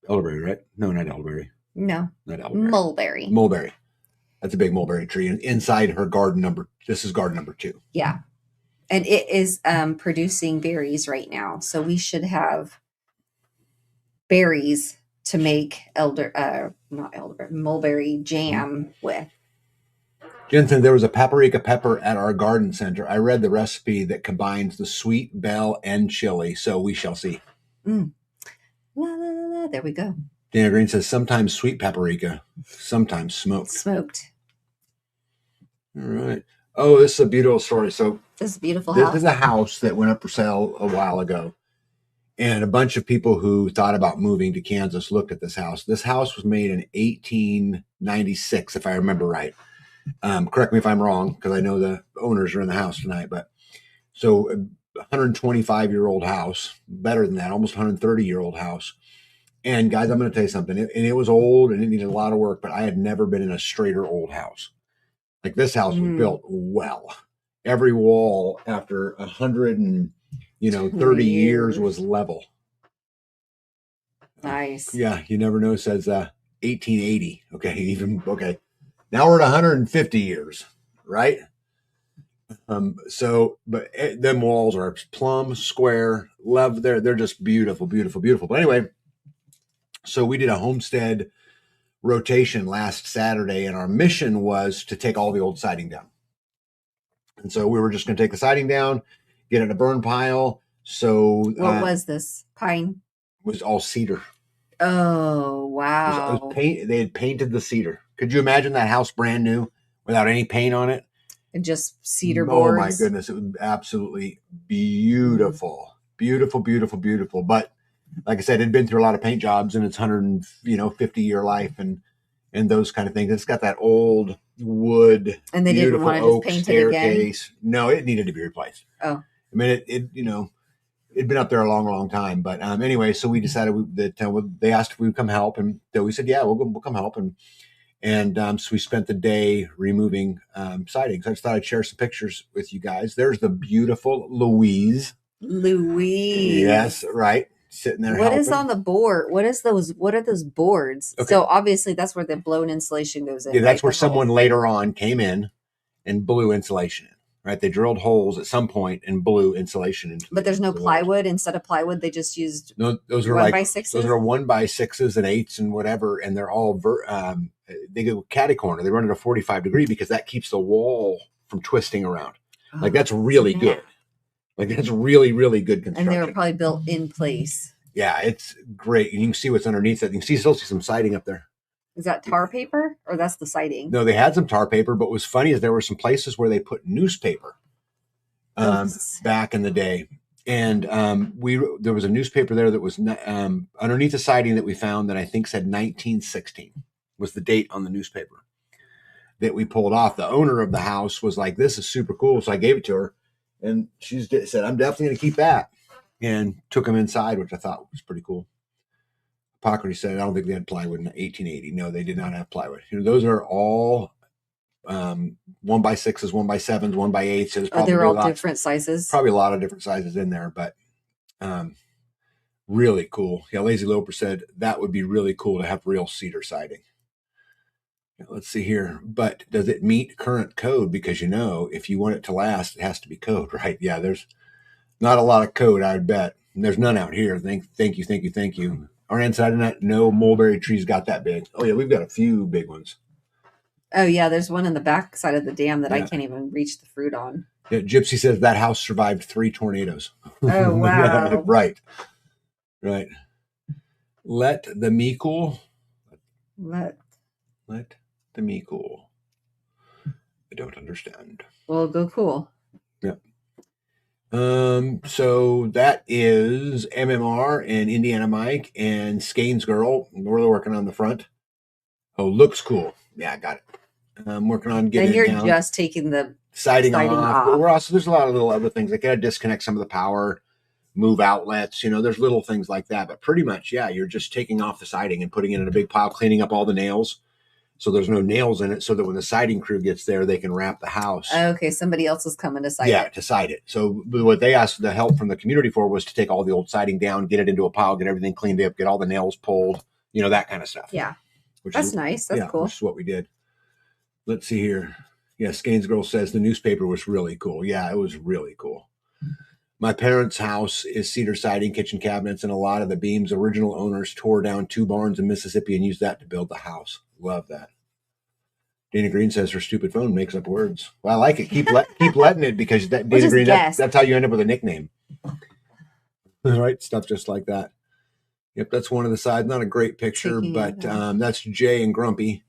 elderberry, right? No, not elderberry. No. Not elderberry. Mulberry. Mulberry. That's a big mulberry tree. And inside her garden this is garden number 2. Yeah. And it is producing berries right now. So we should have berries to make mulberry jam with. Jensen, there was a paprika pepper at our garden center. I read the recipe that combines the sweet, bell, and chili. So we shall see. La, la, la, la. There we go. Dana Green says, sometimes sweet paprika, sometimes smoked. All right. Oh, this is a beautiful story. So this is a beautiful house. This is a house that went up for sale a while ago. And a bunch of people who thought about moving to Kansas looked at this house. This house was made in 1896, if I remember right. Correct me if I'm wrong, because I know the owners are in the house tonight. But so 125-year-old house, better than that, almost 130-year-old house. And guys, I'm going to tell you something. It was old and it needed a lot of work, but I had never been in a straighter old house. Like this house was built well. Every wall after 130 years was level. Nice. Yeah, you never know. It says 1880. Okay. Now we're at 150 years, right? But them walls are plumb, square, love. They're just beautiful, beautiful, beautiful. But anyway, so we did a homestead rotation last Saturday, and our mission was to take all the old siding down. And so we were just going to take the siding down, get it in a burn pile. So what was this? Pine? It was all cedar. Oh, wow. They had painted the cedar. Could you imagine that house brand new without any paint on it? And just cedar Oh boards. my goodness, it was absolutely beautiful, beautiful, beautiful, beautiful. But like I said, it'd been through a lot of paint jobs in its 150-year life and those kind of things. It's got that old wood, And they didn't beautiful want to just oak paint it again. staircase. No, it needed to be replaced. Oh, I mean, it'd been up there a long, long time. But anyway, so we decided that they asked if we would come help, and so we said, yeah, we'll come help, and so we spent the day removing sidings. I just thought I'd share some pictures with you guys. There's the beautiful Louise. Yes, right. Sitting there. What helping. is on the board? What are those boards? Okay. So obviously that's where the blown insulation goes in. Yeah, that's right? where someone later on came in and blew insulation in. Right, they drilled holes at some point and blew insulation into. But there's no plywood. Instead of plywood, they just used those are 1x6s? Those are 1x6s and 8s and whatever, and they're all they go catty corner. They run at a 45-degree because that keeps the wall from twisting around. Like that's really good. Like that's really, really good construction. And they were probably built in place. Yeah, it's great. You can see what's underneath it. You can still see some siding up there. Is that tar paper or that's the siding? No, they had some tar paper, but what was funny is there were some places where they put newspaper back in the day. And there was a newspaper there that was underneath the siding that we found that I think said 1916 was the date on the newspaper that we pulled off. The owner of the house was like, this is super cool. So I gave it to her and she said, I'm definitely going to keep that, and took them inside, which I thought was pretty cool. Pockety said, I don't think they had plywood in 1880. No, they did not have plywood. Those are all 1x6s, 1x7s, 1x8s. They're all different sizes. Probably a lot of different sizes in there, but really cool. Yeah, Lazy Loper said that would be really cool to have real cedar siding. Let's see here. But does it meet current code? Because if you want it to last, it has to be code, right? Yeah, there's not a lot of code, I bet. And there's none out here. Thank you. Our answer, I did not know mulberry trees got that big. Oh yeah, we've got a few big ones. Oh yeah, there's one in the back side of the dam that I can't even reach the fruit on. Yeah, Gypsy says that house survived 3 tornadoes. Oh wow. Right. Let the me cool. Let the me cool. I don't understand. Well, go cool. Yeah. So that is MMR and Indiana Mike and Skane's Girl. We're working on the front. Oh, looks cool. Yeah, I got it. I'm working on getting. And you're it down. Just taking the siding off. But we're also, there's a lot of little other things. I got to disconnect some of the power, move outlets. There's little things like that. But pretty much, yeah, you're just taking off the siding and putting it in a big pile, cleaning up all the nails. So there's no nails in it, so that when the siding crew gets there, they can wrap the house. Okay, somebody else is coming to side it. Yeah, to side it. So what they asked the help from the community for was to take all the old siding down, get it into a pile, get everything cleaned up, get all the nails pulled, that kind of stuff. Yeah, that's nice. That's cool. Which is what we did. Let's see here. Yeah, Skane's Girl says the newspaper was really cool. Yeah, it was really cool. My parents' house is cedar siding, kitchen cabinets, and a lot of the beams. Original owners tore down 2 barns in Mississippi and used that to build the house. Love that. Dana Green says her stupid phone makes up words. Well, I like it. Keep letting it, because Dana Green, that's how you end up with a nickname. Right? Stuff just like that. Yep, that's one of the sides. Not a great picture, but that's Jay and Grumpy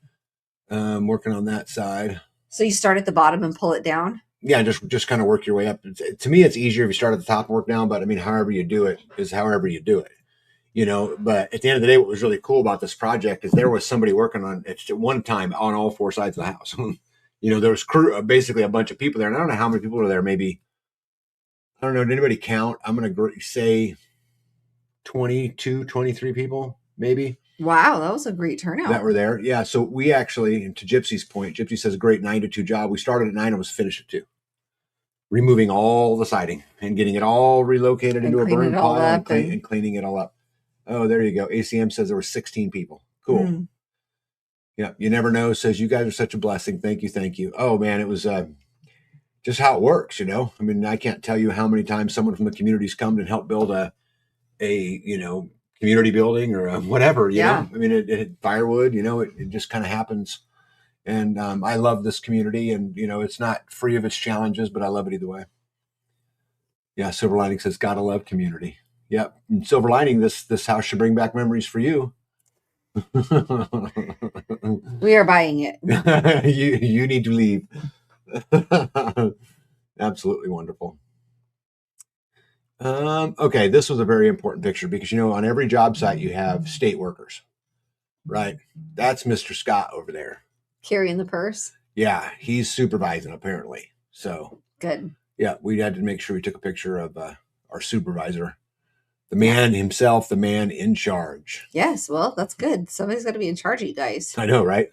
working on that side. So you start at the bottom and pull it down? Yeah, just kind of work your way up. To me, it's easier if you start at the top and work down, but I mean, however you do it is however you do it. But at the end of the day, what was really cool about this project is there was somebody working on it at one time on all 4 sides of the house. There was basically a bunch of people there, and I don't know how many people were there. Maybe, I don't know. Did anybody count? I'm going to say 22, 23 people, maybe. Wow, that was a great turnout. That were there. Yeah. So we actually, to Gypsy's point, Gypsy says a great 9 to 2 job. We started at 9 and was finished at 2. Removing all the siding and getting it all relocated into a burn pile and cleaning it all up. Oh, there you go. ACM says there were 16 people. Cool. Yeah. You never know. Says you guys are such a blessing. Thank you. Oh man, it was just how it works. I mean, I can't tell you how many times someone from the community's come and helped build a community building or whatever. You know, I mean, it firewood. It just kind of happens. And I love this community, and it's not free of its challenges, but I love it either way. Yeah, Silver Lining says, "Gotta love community." Yep. And Silver Lining, this house should bring back memories for you. We are buying it. You need to leave. Absolutely wonderful. Okay, this was a very important picture because on every job site you have state workers, right? That's Mr. Scott over there. Carrying the purse. Yeah, he's supervising apparently. So good. Yeah, we had to make sure we took a picture of our supervisor, the man himself, the man in charge. Yes, well, that's good. Somebody's got to be in charge of you guys. I know, right?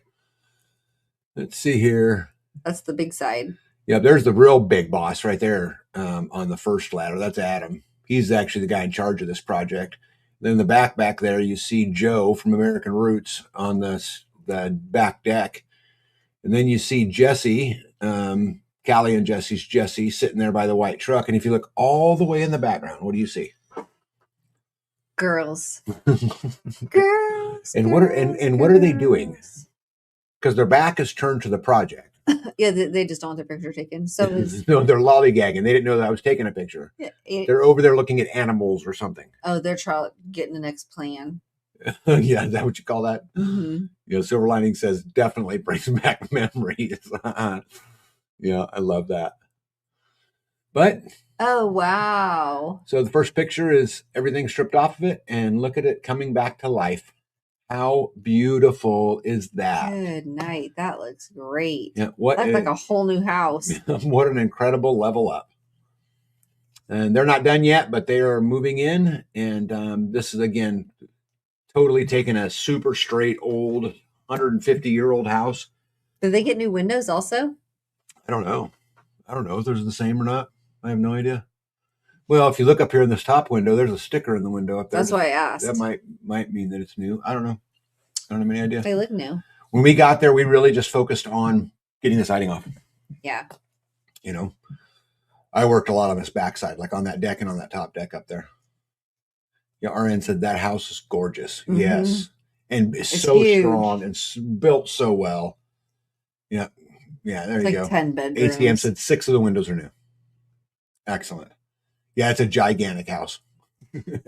Let's see here. That's the big side. Yeah, there's the real big boss right there on the first ladder. That's Adam. He's actually the guy in charge of this project. Then in the back there, you see Joe from American Roots on the back deck. And then you see Jesse, Callie and Jesse sitting there by the white truck. And if you look all the way in the background, what do you see? Girls. Girls. And what are they doing? Because their back is turned to the project. Yeah, they just don't want their picture taken. So no, they're lollygagging. They didn't know that I was taking a picture. Yeah, they're over there looking at animals or something. Oh, they're getting the next plan. Yeah, is that what you call that? Mm-hmm. Silver Lining says definitely brings back memories. Yeah, I love that. But oh, wow. So the first picture is everything stripped off of it, and look at it coming back to life. How beautiful is that? Good night. That looks great. Yeah, that's like a whole new house. What an incredible level up. And they're not done yet, but they are moving in. And this is, again, totally taking a super straight old 150-year-old house. Did they get new windows also? I don't know if they're the same or not. I have no idea. Well, if you look up here in this top window, there's a sticker in the window up there. That's why I asked. That might mean that it's new. I don't know. I don't have any idea. They look new. When we got there, we really just focused on getting the siding off. Yeah. I worked a lot on this backside, like on that deck and on that top deck up there. Yeah, RN said that house is gorgeous. Mm-hmm. Yes. And it's so huge. Strong and built so well. Yeah. Yeah, there you go. 10 bedrooms. ATM said 6 of the windows are new. Excellent. Yeah, it's a gigantic house.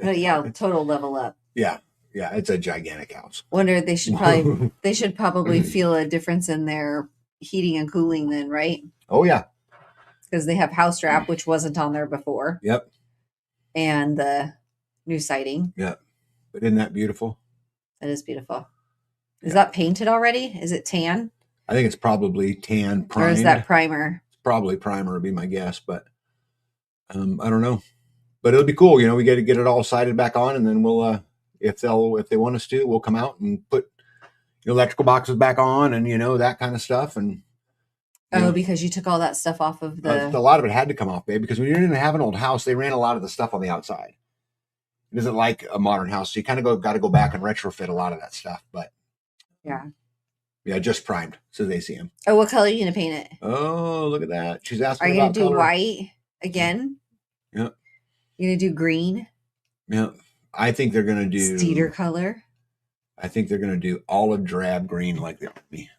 Oh, yeah, total level up. Yeah, it's a gigantic house. Wonder they should probably feel a difference in their heating and cooling then, right? Oh yeah, because they have house wrap, which wasn't on there before. Yep. And the new siding. Yep. But isn't that beautiful? That is beautiful. Is that painted already? Is it tan? I think it's probably tan primed. Or is that primer? It's probably primer would be my guess, but I don't know. But it'll be cool. We got to get it all sided back on, and then we'll, if they want us to, we'll come out and put electrical boxes back on, and that kind of stuff. And because you took all that stuff off of a lot of it had to come off, babe. Because when you didn't have an old house, they ran a lot of the stuff on the outside. It isn't like a modern house, so you kind of got to go back and retrofit a lot of that stuff. But yeah, just primed, says ACM. Oh, what color are you gonna paint it? Oh, look at that. She's asking. Are you gonna do white again? Yeah. You gonna do green? Yeah. I think they're gonna do cedar color. I think they're gonna do olive drab green like the army.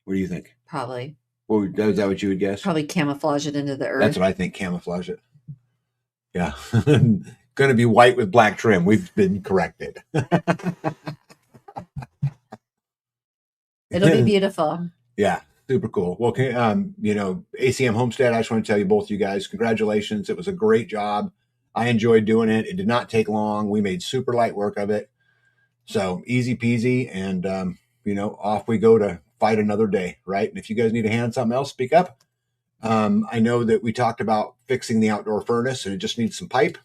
What do you think? Probably. Well, is that what you would guess? Probably camouflage it into the earth. That's what I think. Camouflage it. Yeah. Gonna be white with black trim. We've been corrected. It'll be beautiful. Yeah. Super cool. Well, ACM Homestead, I just want to tell you, both you guys, congratulations. It was a great job. I enjoyed doing it. It did not take long. We made super light work of it. So easy peasy. And, off we go to fight another day, right? And if you guys need a hand something else, speak up. I know that we talked about fixing the outdoor furnace and it just needs some pipe.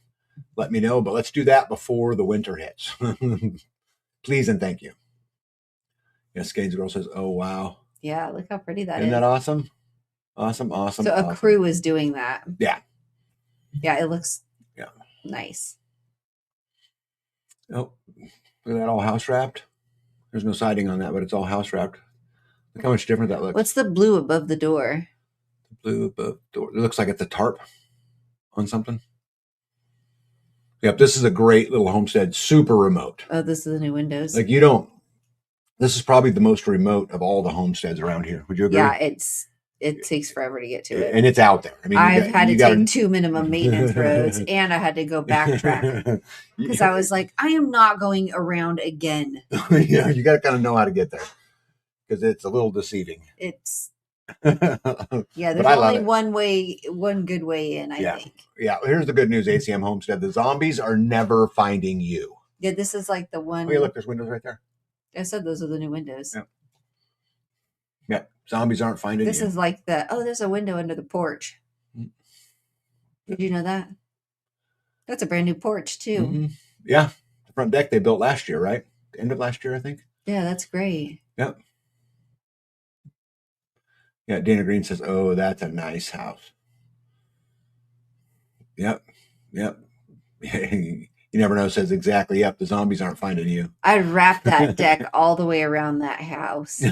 Let me know, but let's do that before the winter hits. Please and thank you. Yes, Gaines Girl says, oh, wow. Yeah, look how pretty that is. Isn't that awesome? Awesome. So a crew is doing that. Yeah. Yeah, it looks nice. Oh, look at that all house wrapped. There's no siding on that, but it's all house wrapped. Look how much different that looks. What's the blue above the door? The blue above the door. It looks like it's a tarp on something. Yep, this is a great little homestead, super remote. Oh, this is the new windows. This is probably the most remote of all the homesteads around here. Would you agree? Yeah, it takes forever to get to it. And it's out there. I mean, I've had to take 2 minimum maintenance roads, and I had to go backtrack because I was like, I am not going around again. Yeah, you got to kind of know how to get there because it's a little deceiving. It's Yeah, But there's I love only it. one good way in, I Yeah. think. Yeah. Here's the good news, ACM Homestead. The zombies are never finding you. Yeah, this is like the one. Oh, yeah, look, there's windows right there. I said those are the new windows. Yeah. Yeah. Zombies aren't finding This you. is like there's a window under the porch. Did you know that? That's a brand new porch too. Mm-hmm. Yeah. The front deck they built last year, right? The end of last year, I think. Yeah, that's great. Yep. Yeah. Dana Green says, "Oh, that's a nice house." Yep. Yep. You never know. Says exactly. Yep. The zombies aren't finding you. I'd wrap that deck all the way around that house.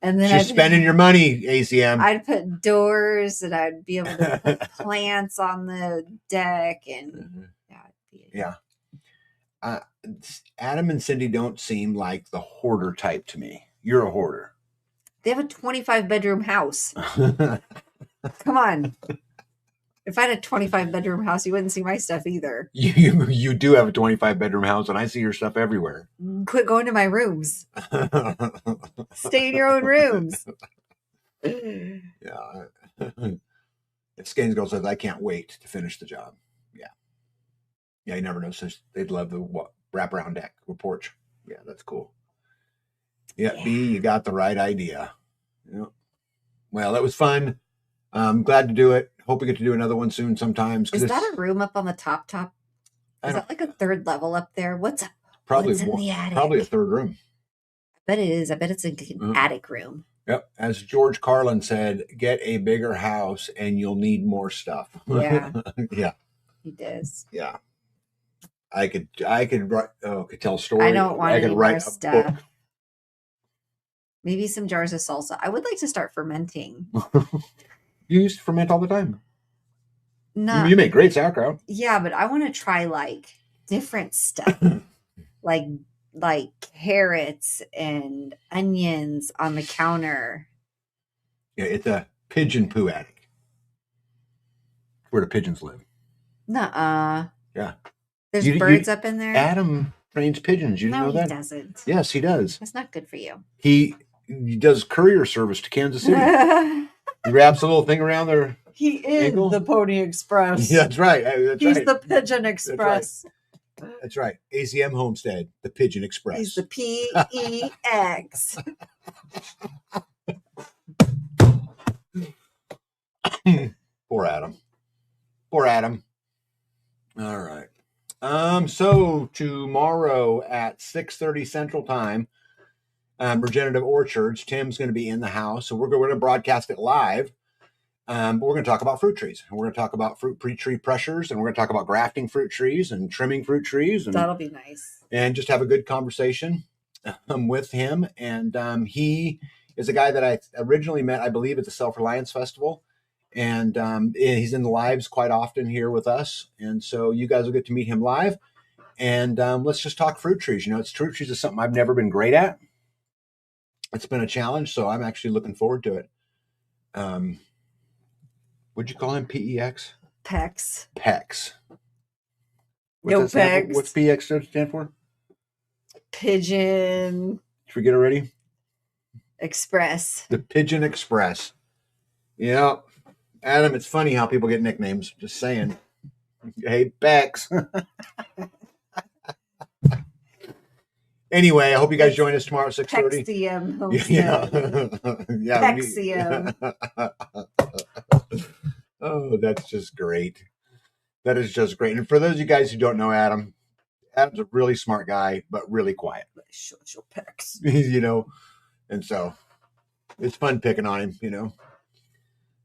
And then she's spending your money, ACM. I'd put doors and I'd be able to put plants on the deck and yeah. Adam and Cindy don't seem like the hoarder type to me. You're a hoarder. They have a 25-bedroom house. Come on. If I had a 25-bedroom house, you wouldn't see my stuff either. You do have a 25-bedroom house, and I see your stuff everywhere. Quit going to my rooms. Stay in your own rooms. Yeah. Skanes Girl says, I can't wait to finish the job. Yeah. Yeah, you never know. Says they'd love the wraparound deck or porch. Yeah, that's cool. Yeah, B, you got the right idea. Yeah. Well, that was fun. I'm glad to do it. Hope we get to do another one soon sometimes. Is that a room up on the top? Is that like a third level up there? What's in the attic? Probably a third room. I bet it is. I bet it's an attic room. Yep. As George Carlin said, get a bigger house and you'll need more stuff. Yeah. Yeah. He does. Yeah. I could write. Oh, could tell a story. I don't want any more stuff. Book. Maybe some jars of salsa. I would like to start fermenting. You used to ferment all the time. No, you make great sauerkraut. Yeah, but I want to try like different stuff, like carrots and onions on the counter. Yeah, it's a pigeon poo attic. Where the pigeons live. Nuh-uh. Yeah. There's birds up in there. Adam trains pigeons. You didn't know that? No, he doesn't. Yes, he does. That's not good for you. He does courier service to Kansas City. He wraps a little thing around there. He is ankle. The Pony Express. Yeah, that's right. He's the Pigeon Express. That's right. ACM Homestead, the Pigeon Express. He's the PEX. Poor Adam. Poor Adam. All right. So tomorrow at 6:30 Central Time, Regenerative Orchards, Tim's going to be in the house. So we're going to broadcast it live. But we're going to talk about fruit trees. And we're going to talk about fruit tree pressures, and we're going to talk about grafting fruit trees and trimming fruit trees. And, that'll be nice. And just have a good conversation with him. And he is a guy that I originally met, I believe, at the Self-Reliance Festival. And he's in the lives quite often here with us. And so you guys will get to meet him live. And let's just talk fruit trees. Fruit trees is something I've never been great at. It's been a challenge, so I'm actually looking forward to it. What'd you call him? PEX? PEX. PEX. PEX. What's PEX stand for? Pigeon. Did you forget already? Express. The Pigeon Express. Yeah. Adam, it's funny how people get nicknames. Just saying. Hey, PEX. Anyway, I hope you guys join us tomorrow at 6:30. Pexium Homestead. Yeah. Pexium. Oh, that's just great. That is just great. And for those of you guys who don't know Adam's a really smart guy, but really quiet. Pex. And so it's fun picking on him,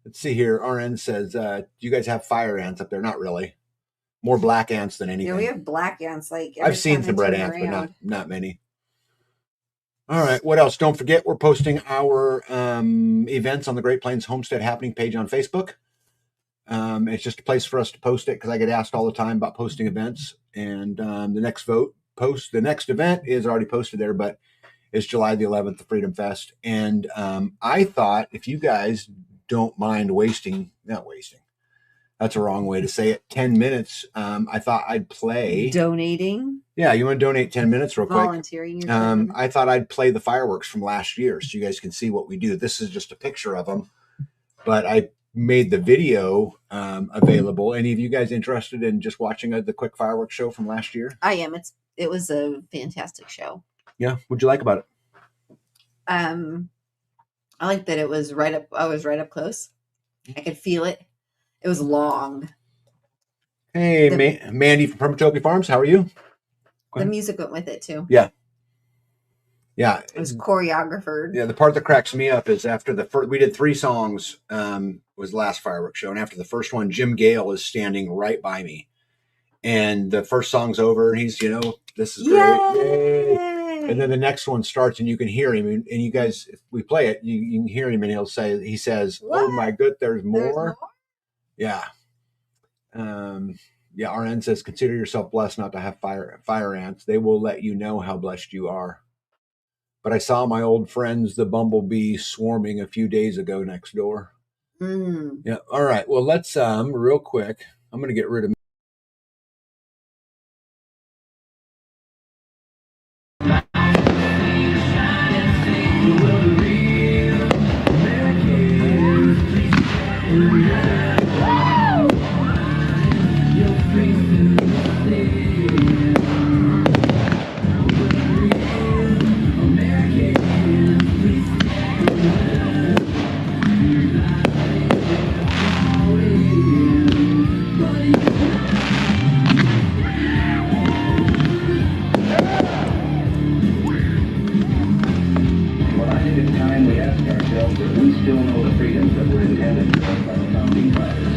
Let's see here. RN says, do you guys have fire ants up there? Not really. More black ants than anything. Yeah, we have black ants. I've seen some red ants, but not many. All right. What else? Don't forget, we're posting our events on the Great Plains Homestead Happening page on Facebook. It's just a place for us to post it because I get asked all the time about posting events. And the next event is already posted there, but it's July the 11th, the Freedom Fest. And I thought if you guys don't mind That's a wrong way to say it. 10 minutes. I thought I'd play. Donating. Yeah, you want to donate 10 minutes real quick? Volunteering. Your time. I thought I'd play the fireworks from last year so you guys can see what we do. This is just a picture of them, but I made the video available. Any of you guys interested in just watching the quick fireworks show from last year? I am. It was a fantastic show. Yeah. What'd you like about it? I like that it was right up. I was right up close. I could feel it. It was long. Hey, Mandy from Permatopia Farms. How are you? The music went with it too. Yeah. Yeah. It was choreographed. Yeah. The part that cracks me up is after the first, we did 3 songs, was the last fireworks show. And after the first one, Jim Gale is standing right by me. And the first song's over and he's, this is great. Yay! And then the next one starts and you can hear him. And you guys, if we play it, you can hear him and he says, what? Oh my good, there's more. There's more? Yeah. Yeah, RN says, consider yourself blessed not to have fire ants. They will let you know how blessed you are. But I saw my old friends, the bumblebee, swarming a few days ago next door. Yeah. All right. Well, let's real quick. I'm going to get rid of. We still know the freedoms that were intended for us by the founding fathers.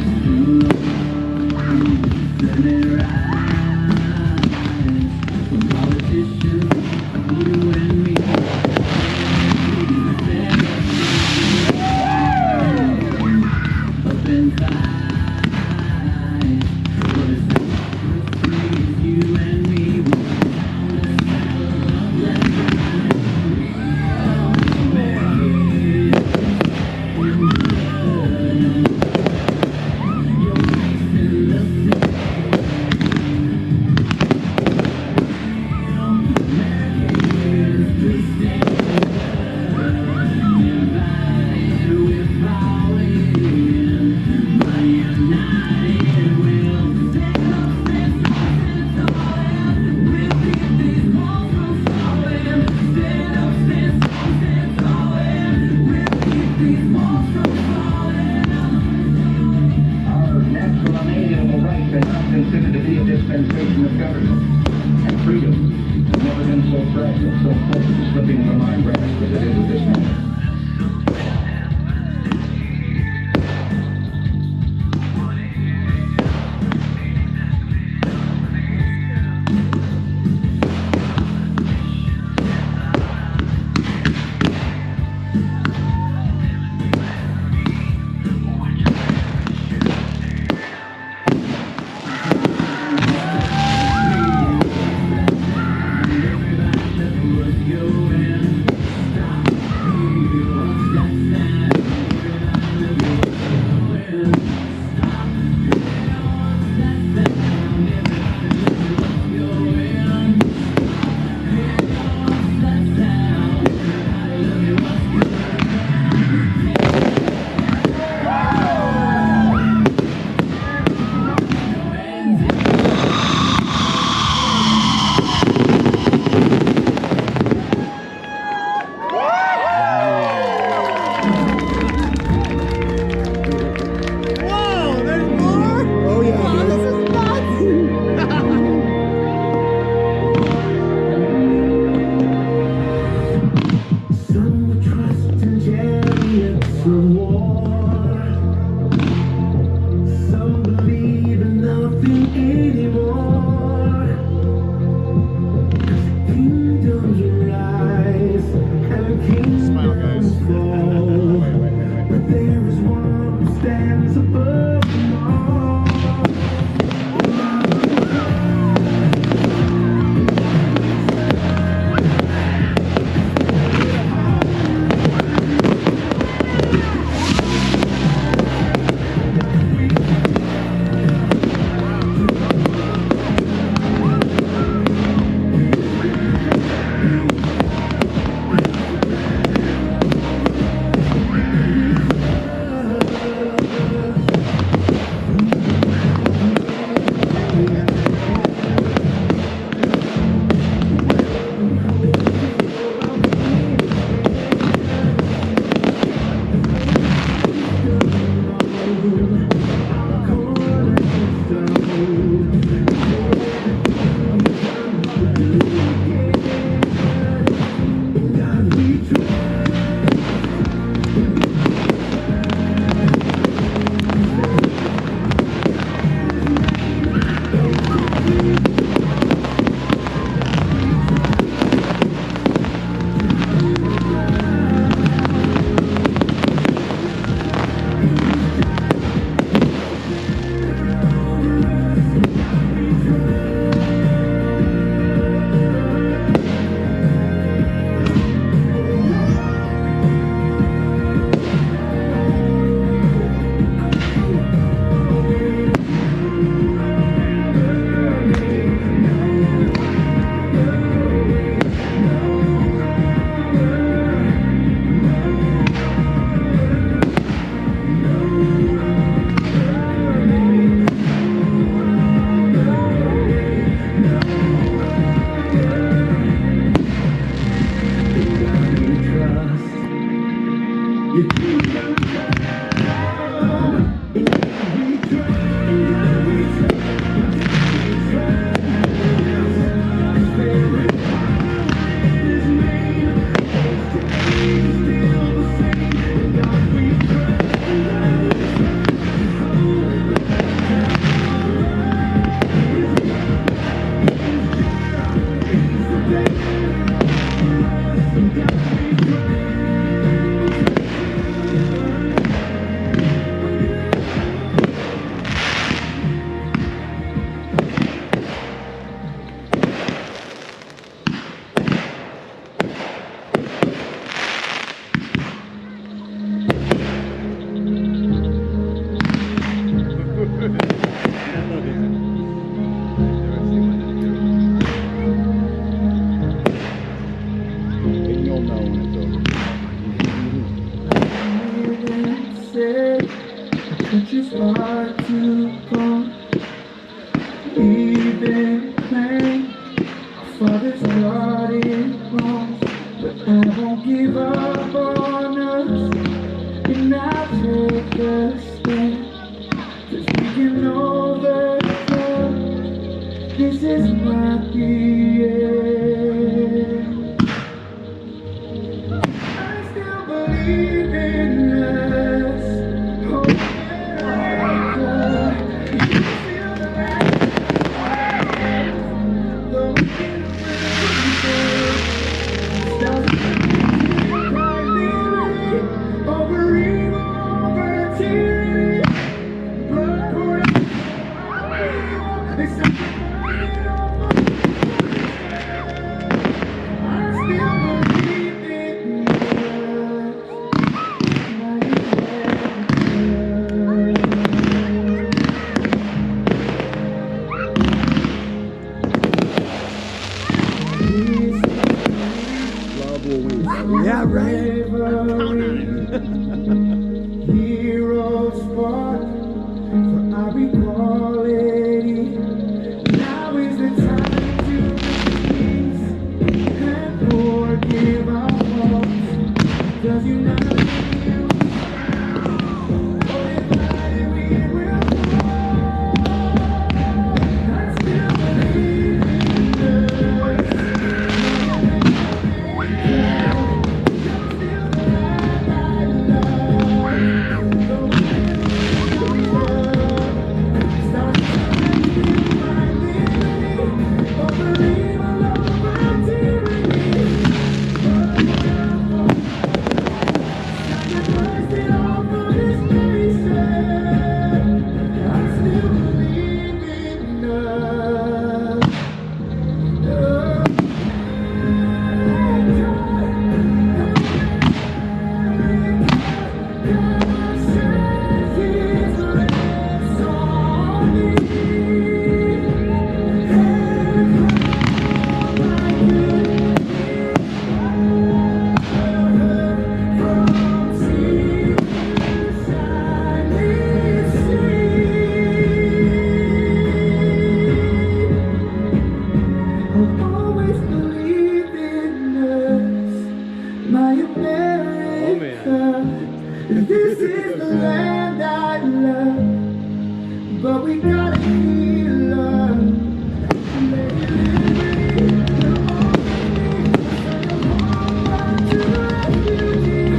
Yeah, right. Heroes fought for our equality. Now is the time to release and forgive our faults. Does you not feel divided we will fall? I still believe in us. This is the land I love, but we gotta heal love. Let it live, to the refugee,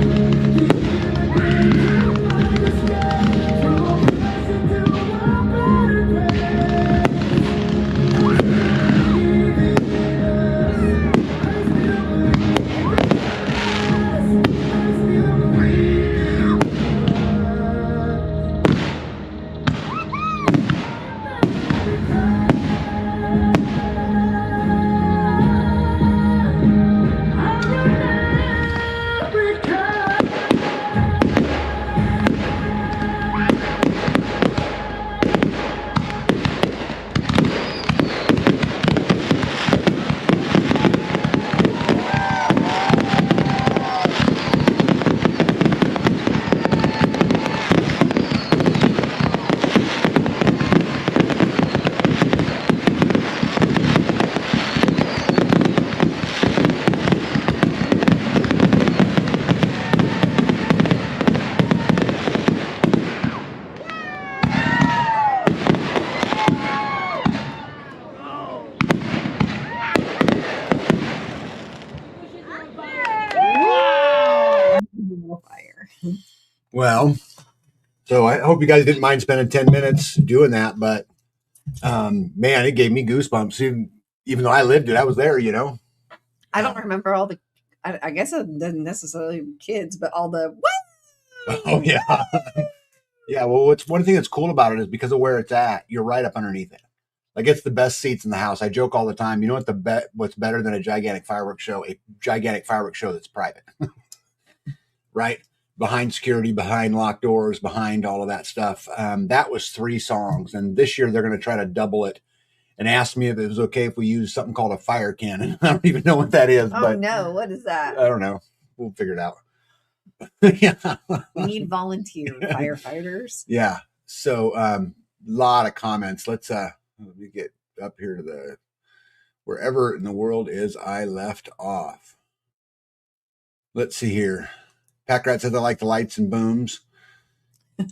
the immigrant to find the sky, from oppression to a better place. I believe in us. I still believe in us. I still believe. Well, so I hope you guys didn't mind spending 10 minutes doing that, but man, it gave me goosebumps. Even though I lived it, I was there, you know. I don't remember all the. I guess it doesn't necessarily kids, but all the. Woo! Oh yeah, yeah. Well, what's one thing that's cool about it is because of where it's at, you're right up underneath it. Like it's the best seats in the house. I joke all the time. You know what what's better than a gigantic fireworks show? A gigantic fireworks show that's private, right? Behind security, behind locked doors, behind all of that stuff. That was 3 songs, and this year they're going to try to double it. And asked me if it was okay if we use something called a fire cannon. I don't even know what that is. Oh but no, what is that? I don't know. We'll figure it out. Yeah. We need volunteer firefighters. Yeah. So lot of comments. Let me get up here to the wherever in the world is I left off. Let's see here. Pack Rat says I like the lights and booms.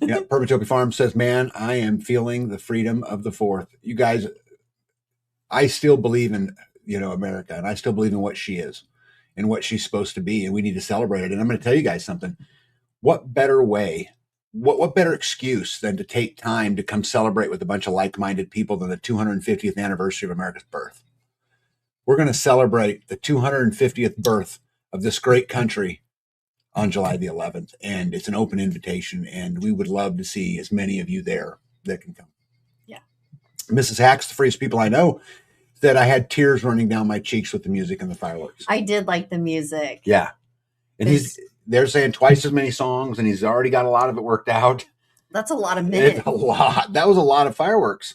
Yeah, Perpetuity Farm says, man, I am feeling the freedom of the 4th. You guys, I still believe in, America, and I still believe in what she is and what she's supposed to be, and we need to celebrate it. And I'm going to tell you guys something. What better way, what better excuse than to take time to come celebrate with a bunch of like-minded people than the 250th anniversary of America's birth? We're going to celebrate the 250th birth of this great country on July the 11th, and it's an open invitation, and we would love to see as many of you there that can come. Yeah. Mrs. Hacks, the freest people I know, that I had tears running down my cheeks with the music and the fireworks. I did like the music. Yeah. And they're saying twice as many songs, and he's already got a lot of it worked out. That's a lot of minutes. It's a lot. That was a lot of fireworks.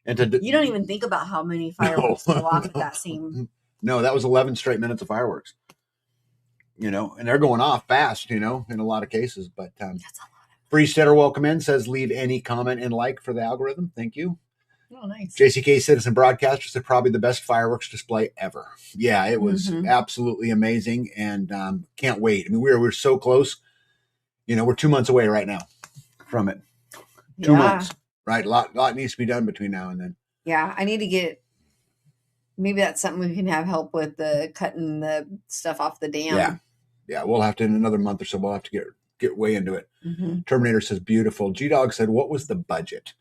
And you don't even think about how many fireworks go off at that scene. No, that was 11 straight minutes of fireworks. And they're going off fast, in a lot of cases. But That's a lot. Freesteader welcome in says leave any comment and like for the algorithm. Thank you. Oh, nice. JCK Citizen Broadcaster said probably the best fireworks display ever. Yeah, it was absolutely amazing, and can't wait. I mean, we're so close. We're 2 months away right now from it. 2 months, right? A lot needs to be done between now and then. Yeah, I need to get. Maybe that's something we can have help with, the cutting the stuff off the dam. Yeah, we'll have to in another month or so. We'll have to get way into it. Terminator says beautiful. G-Dog said, what was the budget?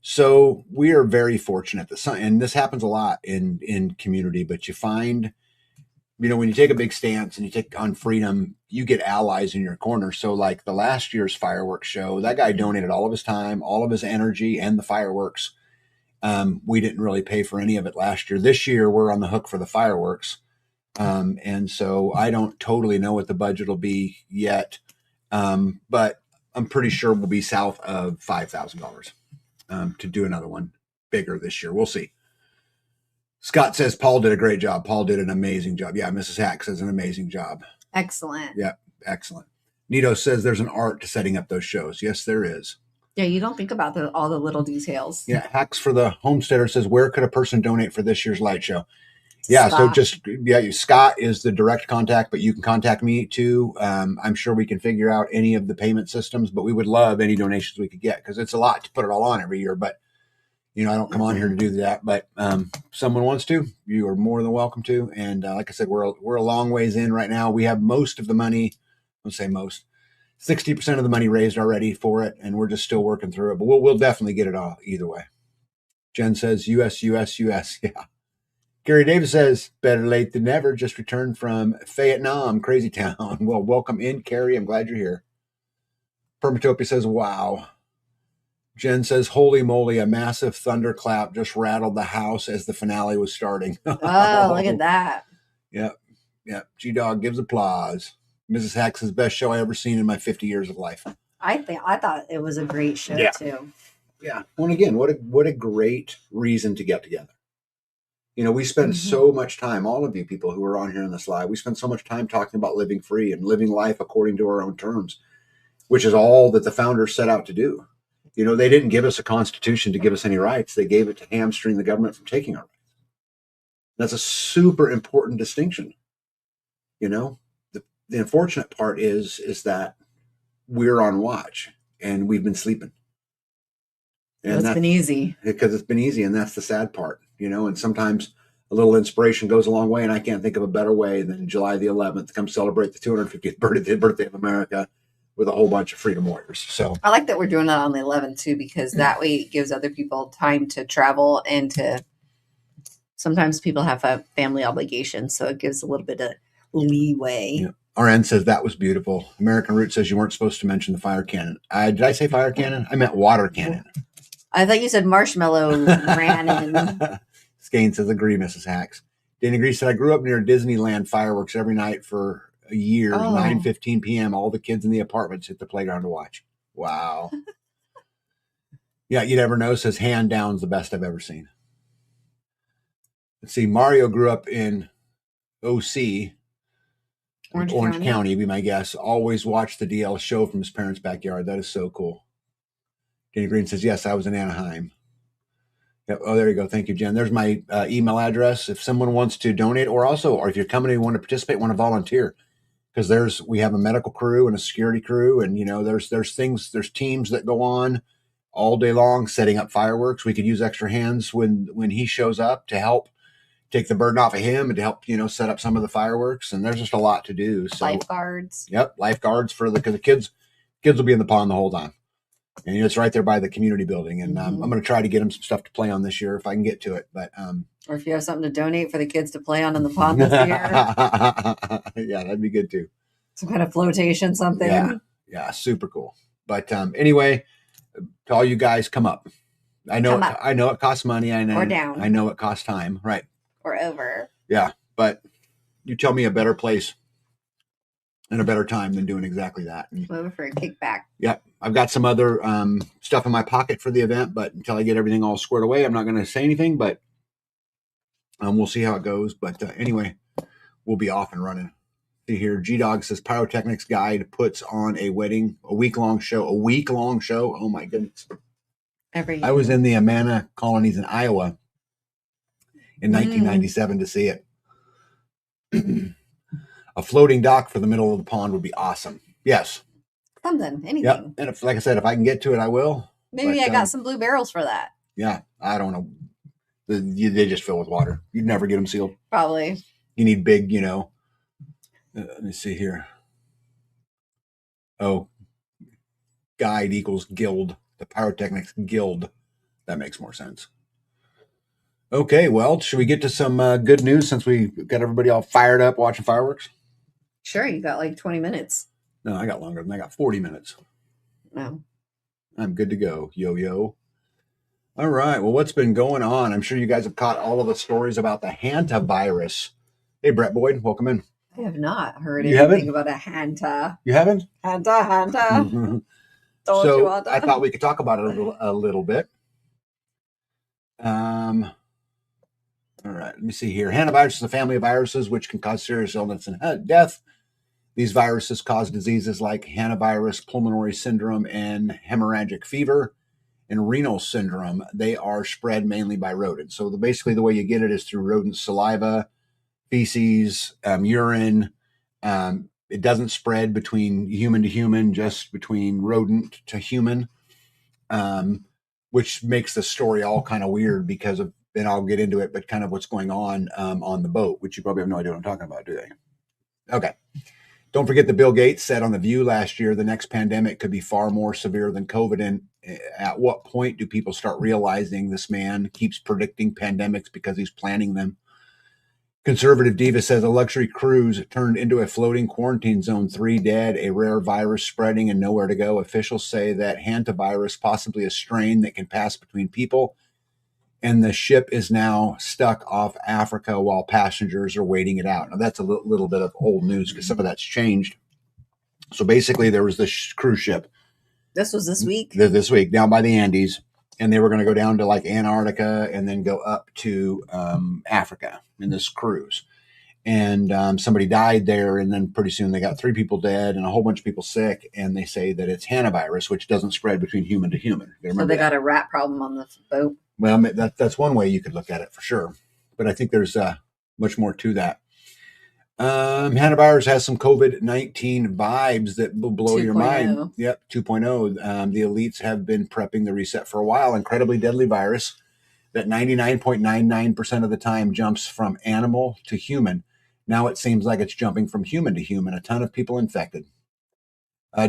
So we are very fortunate. And this happens a lot in community, but you find, when you take a big stance and you take on freedom, you get allies in your corner. So like the last year's fireworks show, that guy donated all of his time, all of his energy, and the fireworks. We didn't really pay for any of it last year. This year, we're on the hook for the fireworks. And so I don't totally know what the budget will be yet. But I'm pretty sure we'll be south of $5,000 to do another one bigger this year. We'll see. Scott says Paul did a great job. Paul did an amazing job. Yeah, Mrs. Hack says an amazing job. Excellent. Yeah, excellent. Nito says there's an art to setting up those shows. Yes, there is. Yeah, you don't think about all the little details. Yeah, Hacks for the Homesteader says, where could a person donate for this year's light show? Yeah, Scott. So Scott is the direct contact, but you can contact me too. I'm sure we can figure out any of the payment systems, but we would love any donations we could get because it's a lot to put it all on every year. But, I don't come on here to do that. But someone wants to, you are more than welcome to. And like I said, we're a long ways in right now. We have most of the money, I'll say most, 60% of the money raised already for it, and we're just still working through it. But we'll definitely get it all either way. Jen says, US. Yeah. Gary Davis says, better late than never. Just returned from Vietnam, crazy town. Well, welcome in, Carrie. I'm glad you're here. Permatopia says, wow. Jen says, holy moly, a massive thunderclap just rattled the house as the finale was starting. Oh, look at that. Yep. G-Dog gives applause. Mrs. Hack's best show I ever seen in my 50 years of life. I thought it was a great show too. Yeah. Well, again, what a great reason to get together. We spend so much time, all of you people who are on here in this live, we spend so much time talking about living free and living life according to our own terms, which is all that the founders set out to do. They didn't give us a constitution to give us any rights. They gave it to hamstring the government from taking our rights. That's a super important distinction. The unfortunate part is that we're on watch and we've been sleeping. And it's been easy. Because it's been easy, and that's the sad part, and sometimes a little inspiration goes a long way, and I can't think of a better way than July the 11th to come celebrate the 250th birthday of America with a whole bunch of Freedom Warriors. So I like that we're doing it on the 11th too, because that way it gives other people time to travel and to. Sometimes people have a family obligation, so it gives a little bit of leeway. Yeah. RN says that was beautiful. American Root says you weren't supposed to mention the fire cannon. Did I say fire cannon? I meant water cannon. I thought you said marshmallow ran in. Skane says, agree, Mrs. Hacks. Danny Green said, I grew up near Disneyland fireworks every night for a year, 9:15 p.m. All the kids in the apartments hit the playground to watch. Wow. Yeah, you never know, says hand down's the best I've ever seen. Let's see, Mario grew up in OC, Orange County, be my guess. Always watched the DL show from his parents' backyard. That is so cool. Danny Green says, yes, I was in Anaheim. Yep. Oh, there you go. Thank you, Jen. There's my email address. If someone wants to donate or if you're coming and want to participate, want to volunteer, because we have a medical crew and a security crew. And, there's teams that go on all day long setting up fireworks. We could use extra hands when he shows up to help take the burden off of him and to help, set up some of the fireworks. And there's just a lot to do. So Lifeguards. Yep. Lifeguards because the kids will be in the pond the whole time. And it's right there by the community building. And I'm going to try to get them some stuff to play on this year if I can get to it. But or if you have something to donate for the kids to play on in the pond this year. Yeah, that'd be good too. Some kind of flotation, something. Yeah, super cool. But anyway, to all you guys, come up. I know it costs money. Or down. I know it costs time. Right. Or over. Yeah, but you tell me a better place and a better time than doing exactly that. Over for a kickback. Yep. I've got some other stuff in my pocket for the event, but until I get everything all squared away, I'm not going to say anything, but we'll see how it goes. But anyway, we'll be off and running. See here, G-Dog says Pyrotechnics Guide puts on a week-long show. A week-long show? Oh, my goodness. I was in the Amana colonies in Iowa in 1997 to see it. A floating dock for the middle of the pond would be awesome. Yes. Something, anything. Yep. And like I said, if I can get to it, I will. Maybe I got some blue barrels for that. Yeah. I don't know. They just fill with water. You'd never get them sealed. Probably. You need big, let me see here. Oh, guide equals guild. The Pyrotechnics Guild. That makes more sense. Okay, well, should we get to some good news since we got everybody all fired up watching fireworks? Sure, you got like 20 minutes. No, I got longer than I got 40 minutes. No. I'm good to go, yo-yo. All right, well, what's been going on? I'm sure you guys have caught all of the stories about the hantavirus. Hey, Brett Boyd, welcome in. I have not heard anything about a hanta. You haven't? Hanta. So I thought we could talk about it a little bit. All right, let me see here. Hantavirus is a family of viruses which can cause serious illness and death. These viruses cause diseases like hantavirus, pulmonary syndrome, and hemorrhagic fever, and renal syndrome. They are spread mainly by rodents. So basically the way you get it is through rodent saliva, feces, urine. It doesn't spread between human to human, just between rodent to human, which makes the story all kind of weird because of, and I'll get into it, but kind of what's going on the boat, which you probably have no idea what I'm talking about, do they? Okay. Don't forget that Bill Gates said on The View last year, the next pandemic could be far more severe than COVID. And at what point do people start realizing this man keeps predicting pandemics because he's planning them? Conservative Diva says a luxury cruise turned into a floating quarantine zone, 3 dead, a rare virus spreading and nowhere to go. Officials say that hantavirus, possibly a strain that can pass between people, and the ship is now stuck off Africa while passengers are waiting it out. Now, that's a little bit of old news because some of that's changed. So basically, there was this cruise ship. This was this week? This week, down by the Andes. And they were going to go down to like Antarctica and then go up to Africa in this cruise. And somebody died there. And then pretty soon they got 3 people dead and a whole bunch of people sick. And they say that it's hantavirus, which doesn't spread between human to human. So they got a rat problem on the boat. Well, that's one way you could look at it for sure. But I think there's much more to that. Hantavirus has some COVID-19 vibes that will blow your mind. Yep, 2.0. The elites have been prepping the reset for a while. Incredibly deadly virus that 99.99% of the time jumps from animal to human. Now it seems like it's jumping from human to human. A ton of people infected.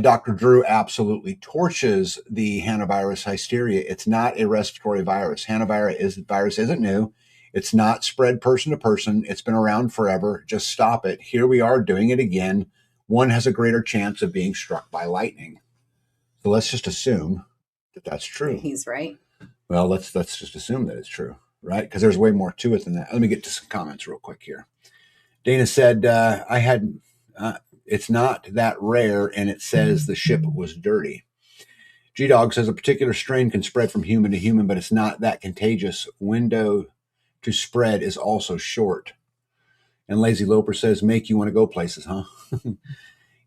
Dr. Drew absolutely torches the hantavirus hysteria. It's not a respiratory virus. Virus isn't new. It's not spread person to person. It's been around forever. Just stop it. Here we are doing it again. One has a greater chance of being struck by lightning. So let's just assume that that's true. He's right. Well, let's just assume that it's true, right? Because there's way more to it than that. Let me get to some comments real quick here. Dana said, it's not that rare, and it says the ship was dirty. G-Dog says a particular strain can spread from human to human, but it's not that contagious. Window to spread is also short. And Lazy Loper says, make you want to go places, huh?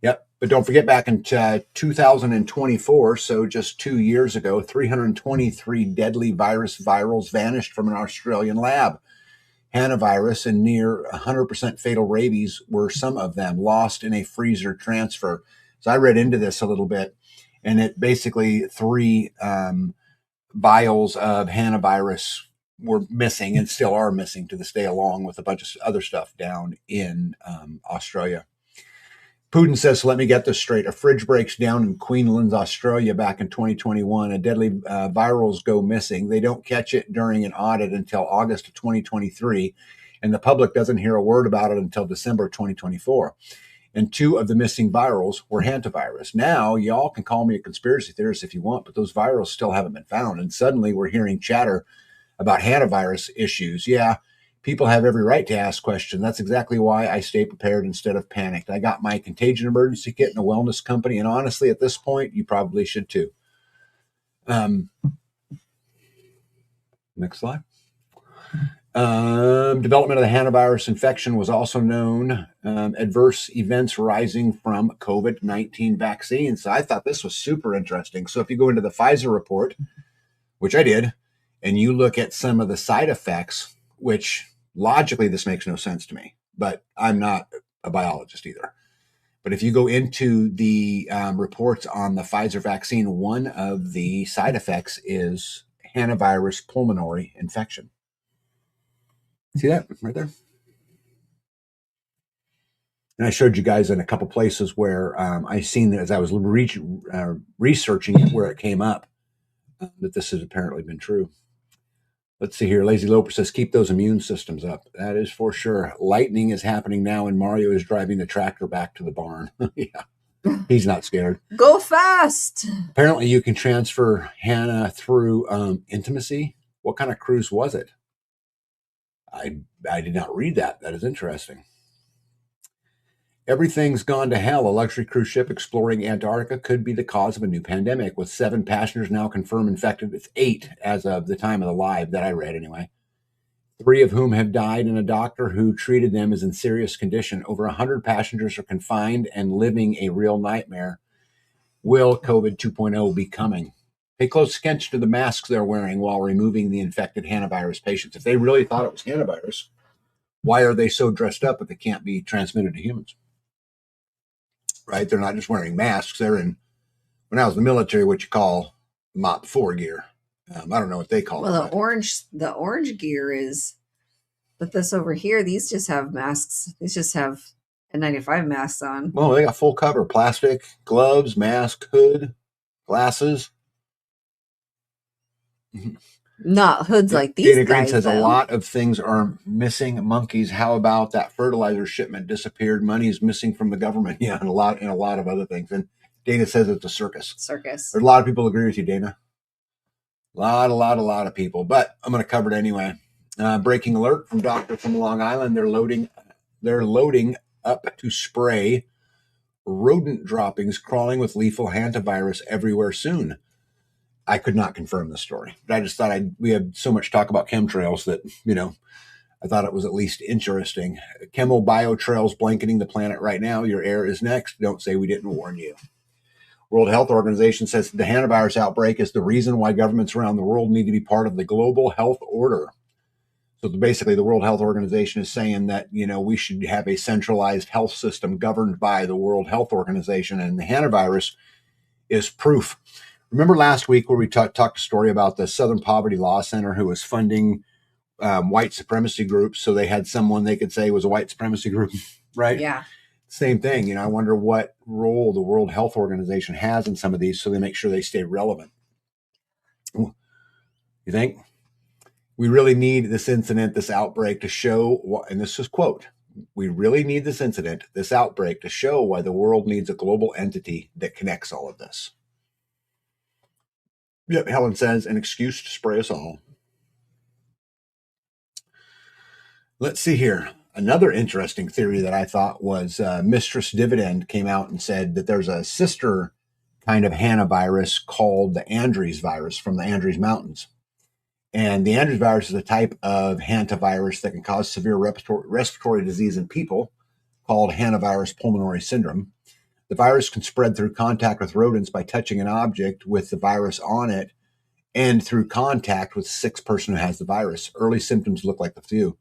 Yep. But don't forget, back in 2024, so just 2 years ago, 323 deadly virals vanished from an Australian lab. Hantavirus and near 100% fatal rabies were some of them, lost in a freezer transfer. So I read into this a little bit, and it basically 3 vials of hantavirus were missing and still are missing to this day, along with a bunch of other stuff down in Australia. Putin says, so let me get this straight. A fridge breaks down in Queensland, Australia back in 2021. A deadly virals go missing. They don't catch it during an audit until August of 2023. And the public doesn't hear a word about it until December 2024. And 2 of the missing virals were hantavirus. Now, y'all can call me a conspiracy theorist if you want, but those virals still haven't been found. And suddenly we're hearing chatter about hantavirus issues. Yeah. People have every right to ask questions. That's exactly why I stay prepared instead of panicked. I got my contagion emergency kit in a wellness company, and honestly, at this point, you probably should too. Next slide. Development of the hantavirus infection was also known. Adverse events rising from COVID-19 vaccines. So I thought this was super interesting. So if you go into the Pfizer report, which I did, and you look at some of the side effects, which logically, this makes no sense to me, but I'm not a biologist either. But if you go into the reports on the Pfizer vaccine, one of the side effects is hantavirus pulmonary infection. See that right there? And I showed you guys in a couple places where I seen that as I was researching it, where it came up, that this has apparently been true. Let's see here. Lazy Loper says, keep those immune systems up. That is for sure. Lightning is happening now, and Mario is driving the tractor back to the barn. Yeah, he's not scared. Go fast. Apparently, you can transfer Hannah through intimacy. What kind of cruise was it? I did not read that. That is interesting. Everything's gone to hell. A luxury cruise ship exploring Antarctica could be the cause of a new pandemic, with 7 passengers now confirmed infected. It's 8 as of the time of the live that I read anyway. 3 of whom have died, and a doctor who treated them is in serious condition. Over 100 passengers are confined and living a real nightmare. Will COVID 2.0 be coming? Pay close attention to the masks they're wearing while removing the infected hantavirus patients. If they really thought it was hantavirus, why are they so dressed up if it can't be transmitted to humans? Right? They're not just wearing masks. They're in, when I was in the military, what you call MOP 4 gear. I don't know what they call it. Well, the orange gear is, but this over here, these just have masks. These just have N95 masks on. Well, they got full cover, plastic, gloves, mask, hood, glasses. Not hoods like these Dana Green guys, says though. a lot of things are missing. Monkeys. How about that fertilizer shipment disappeared? Money is missing from the government. Yeah, and a lot of other things. And Dana says it's a circus. Circus. There's a lot of people agree with you, Dana. A lot of people. But I'm going to cover it anyway. Breaking alert from doctor from Long Island. They're loading up to spray rodent droppings crawling with lethal hantavirus everywhere soon. I could not confirm the story, but I just thought we had so much talk about chemtrails that, I thought it was at least interesting. Chemo-biotrails blanketing the planet right now. Your air is next. Don't say we didn't warn you. World Health Organization says the hantavirus outbreak is the reason why governments around the world need to be part of the global health order. So basically, the World Health Organization is saying that, we should have a centralized health system governed by the World Health Organization, and the hantavirus is proof. Remember last week where we talked a story about the Southern Poverty Law Center who was funding white supremacy groups, so they had someone they could say was a white supremacy group, right? Yeah. Same thing. You know, I wonder what role the World Health Organization has in some of these so they make sure they stay relevant. You think? We really need this incident, this outbreak to show, and this is quote, we really need this incident, this outbreak to show why the world needs a global entity that connects all of this. Yep, Helen says, an excuse to spray us all. Let's see here. Another interesting theory that I thought was Mistress Dividend came out and said that there's a sister kind of hantavirus called the Andres virus from the Andres Mountains. And the Andres virus is a type of hantavirus that can cause severe respiratory disease in people called hantavirus pulmonary syndrome. The virus can spread through contact with rodents by touching an object with the virus on it and through contact with a sick person who has the virus. Early symptoms look like the flu.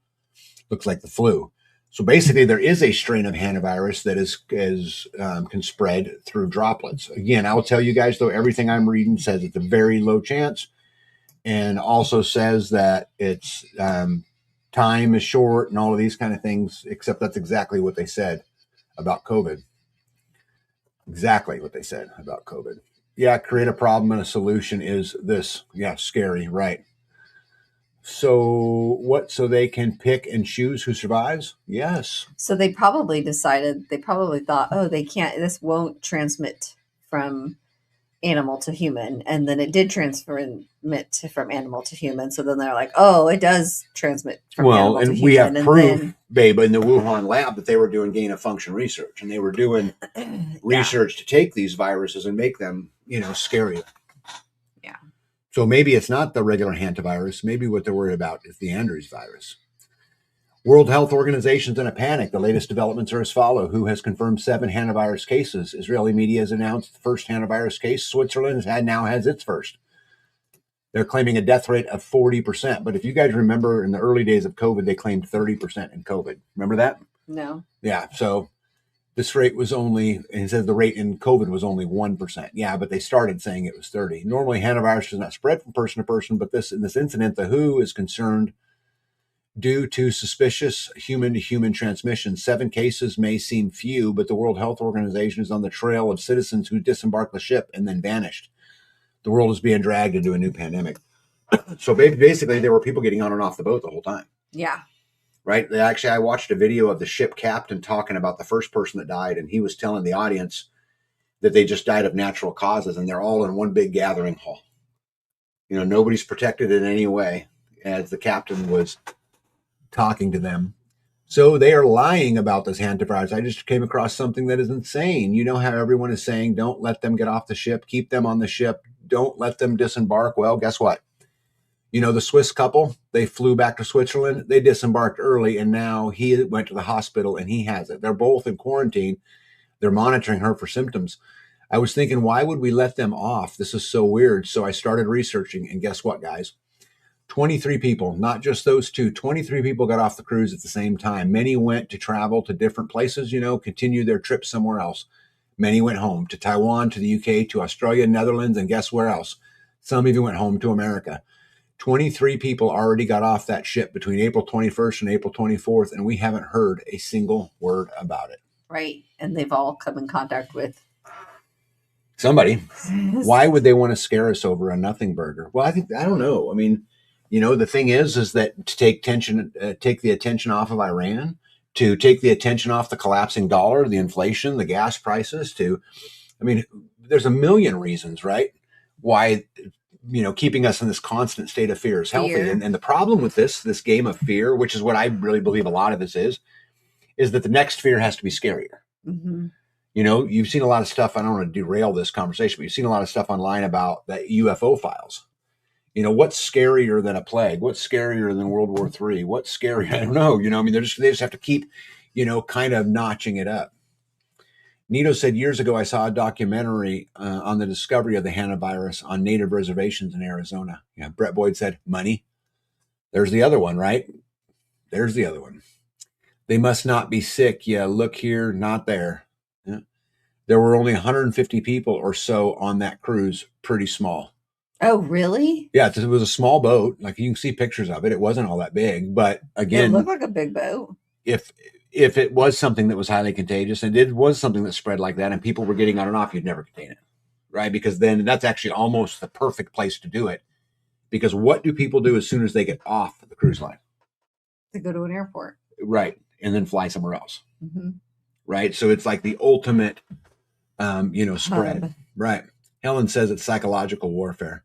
So basically, there is a strain of hantavirus that can spread through droplets. Again, I'll tell you guys, though, everything I'm reading says it's a very low chance and also says that it's time is short and all of these kind of things, except that's exactly what they said about COVID. Exactly what they said about COVID. Yeah, create a problem and a solution is this. Yeah, scary, right? So what? So they can pick and choose who survives? Yes. So they probably thought, oh, this won't transmit from animal to human. And then it did transmit from animal to human. So then they're like, oh, it does transmit from animal to human. Well, and we have proof, babe, in the Wuhan lab that they were doing gain of function research. And they were doing research to take these viruses and make them, scarier. Yeah. So maybe it's not the regular hantavirus. Maybe what they're worried about is the Andres virus. World Health Organization's in a panic. The latest developments are as follow. WHO has confirmed 7 hantavirus cases. Israeli media has announced the first hantavirus case. Switzerland now has its first. They're claiming a death rate of 40%. But if you guys remember in the early days of COVID, they claimed 30% in COVID. Remember that? No. Yeah. So this rate was only, and it says the rate in COVID was only 1%. Yeah, but they started saying it was 30. Normally, hantavirus does not spread from person to person, but in this incident, the WHO is concerned due to suspicious human-to-human transmission. 7 cases may seem few, but the World Health Organization is on the trail of citizens who disembarked the ship and then vanished. The world is being dragged into a new pandemic. So basically, there were people getting on and off the boat the whole time. Yeah. Right? I watched a video of the ship captain talking about the first person that died, and he was telling the audience that they just died of natural causes, and they're all in one big gathering hall. Nobody's protected in any way, as the captain was talking to them. So they are lying about this hantavirus. I just came across something that is insane. You know how everyone is saying, don't let them get off the ship, keep them on the ship, don't let them disembark. Well, guess what? The Swiss couple, they flew back to Switzerland. They disembarked early, and now he went to the hospital and he has it. They're both in quarantine. They're monitoring her for symptoms. I was thinking, why would we let them off? This is so weird. So I started researching, and guess what, guys? 23 people, not just those 2, 23 people got off the cruise at the same time. Many went to travel to different places, continue their trip somewhere else. Many went home to Taiwan, to the UK, to Australia, Netherlands, and guess where else? Some even went home to America. 23 people already got off that ship between April 21st and April 24th, and we haven't heard a single word about it. Right. And they've all come in contact with somebody. Why would they want to scare us over a nothing burger? Well, I don't know. I mean, the thing is that to take the attention off of Iran, to take the attention off the collapsing dollar, the inflation, the gas prices, there's a million reasons, right? Why, keeping us in this constant state of fear is healthy. And the problem with this game of fear, which is what I really believe a lot of this is that the next fear has to be scarier. Mm-hmm. You've seen a lot of stuff. I don't want to derail this conversation, but you've seen a lot of stuff online about the UFO files. What's scarier than a plague? What's scarier than World War III? What's scarier? I don't know. They just have to keep, kind of notching it up. Nito said, years ago, I saw a documentary on the discovery of the hantavirus on native reservations in Arizona. Yeah, Brett Boyd said, money. There's the other one, right? There's the other one. They must not be sick. Yeah, look here, not there. Yeah. There were only 150 people or so on that cruise, pretty small. Oh, really? Yeah, it was a small boat. Like, you can see pictures of it. It wasn't all that big, but again, it looked like a big boat. If if it was something that was highly contagious and it was something that spread like that and people were getting on and off, you'd never contain it, right? Because then that's actually almost the perfect place to do it. Because what do people do as soon as they get off the cruise line? To go to an airport. Right. And then fly somewhere else. Mm-hmm. Right. So it's like the ultimate, spread. Hub. Right. Helen says it's psychological warfare.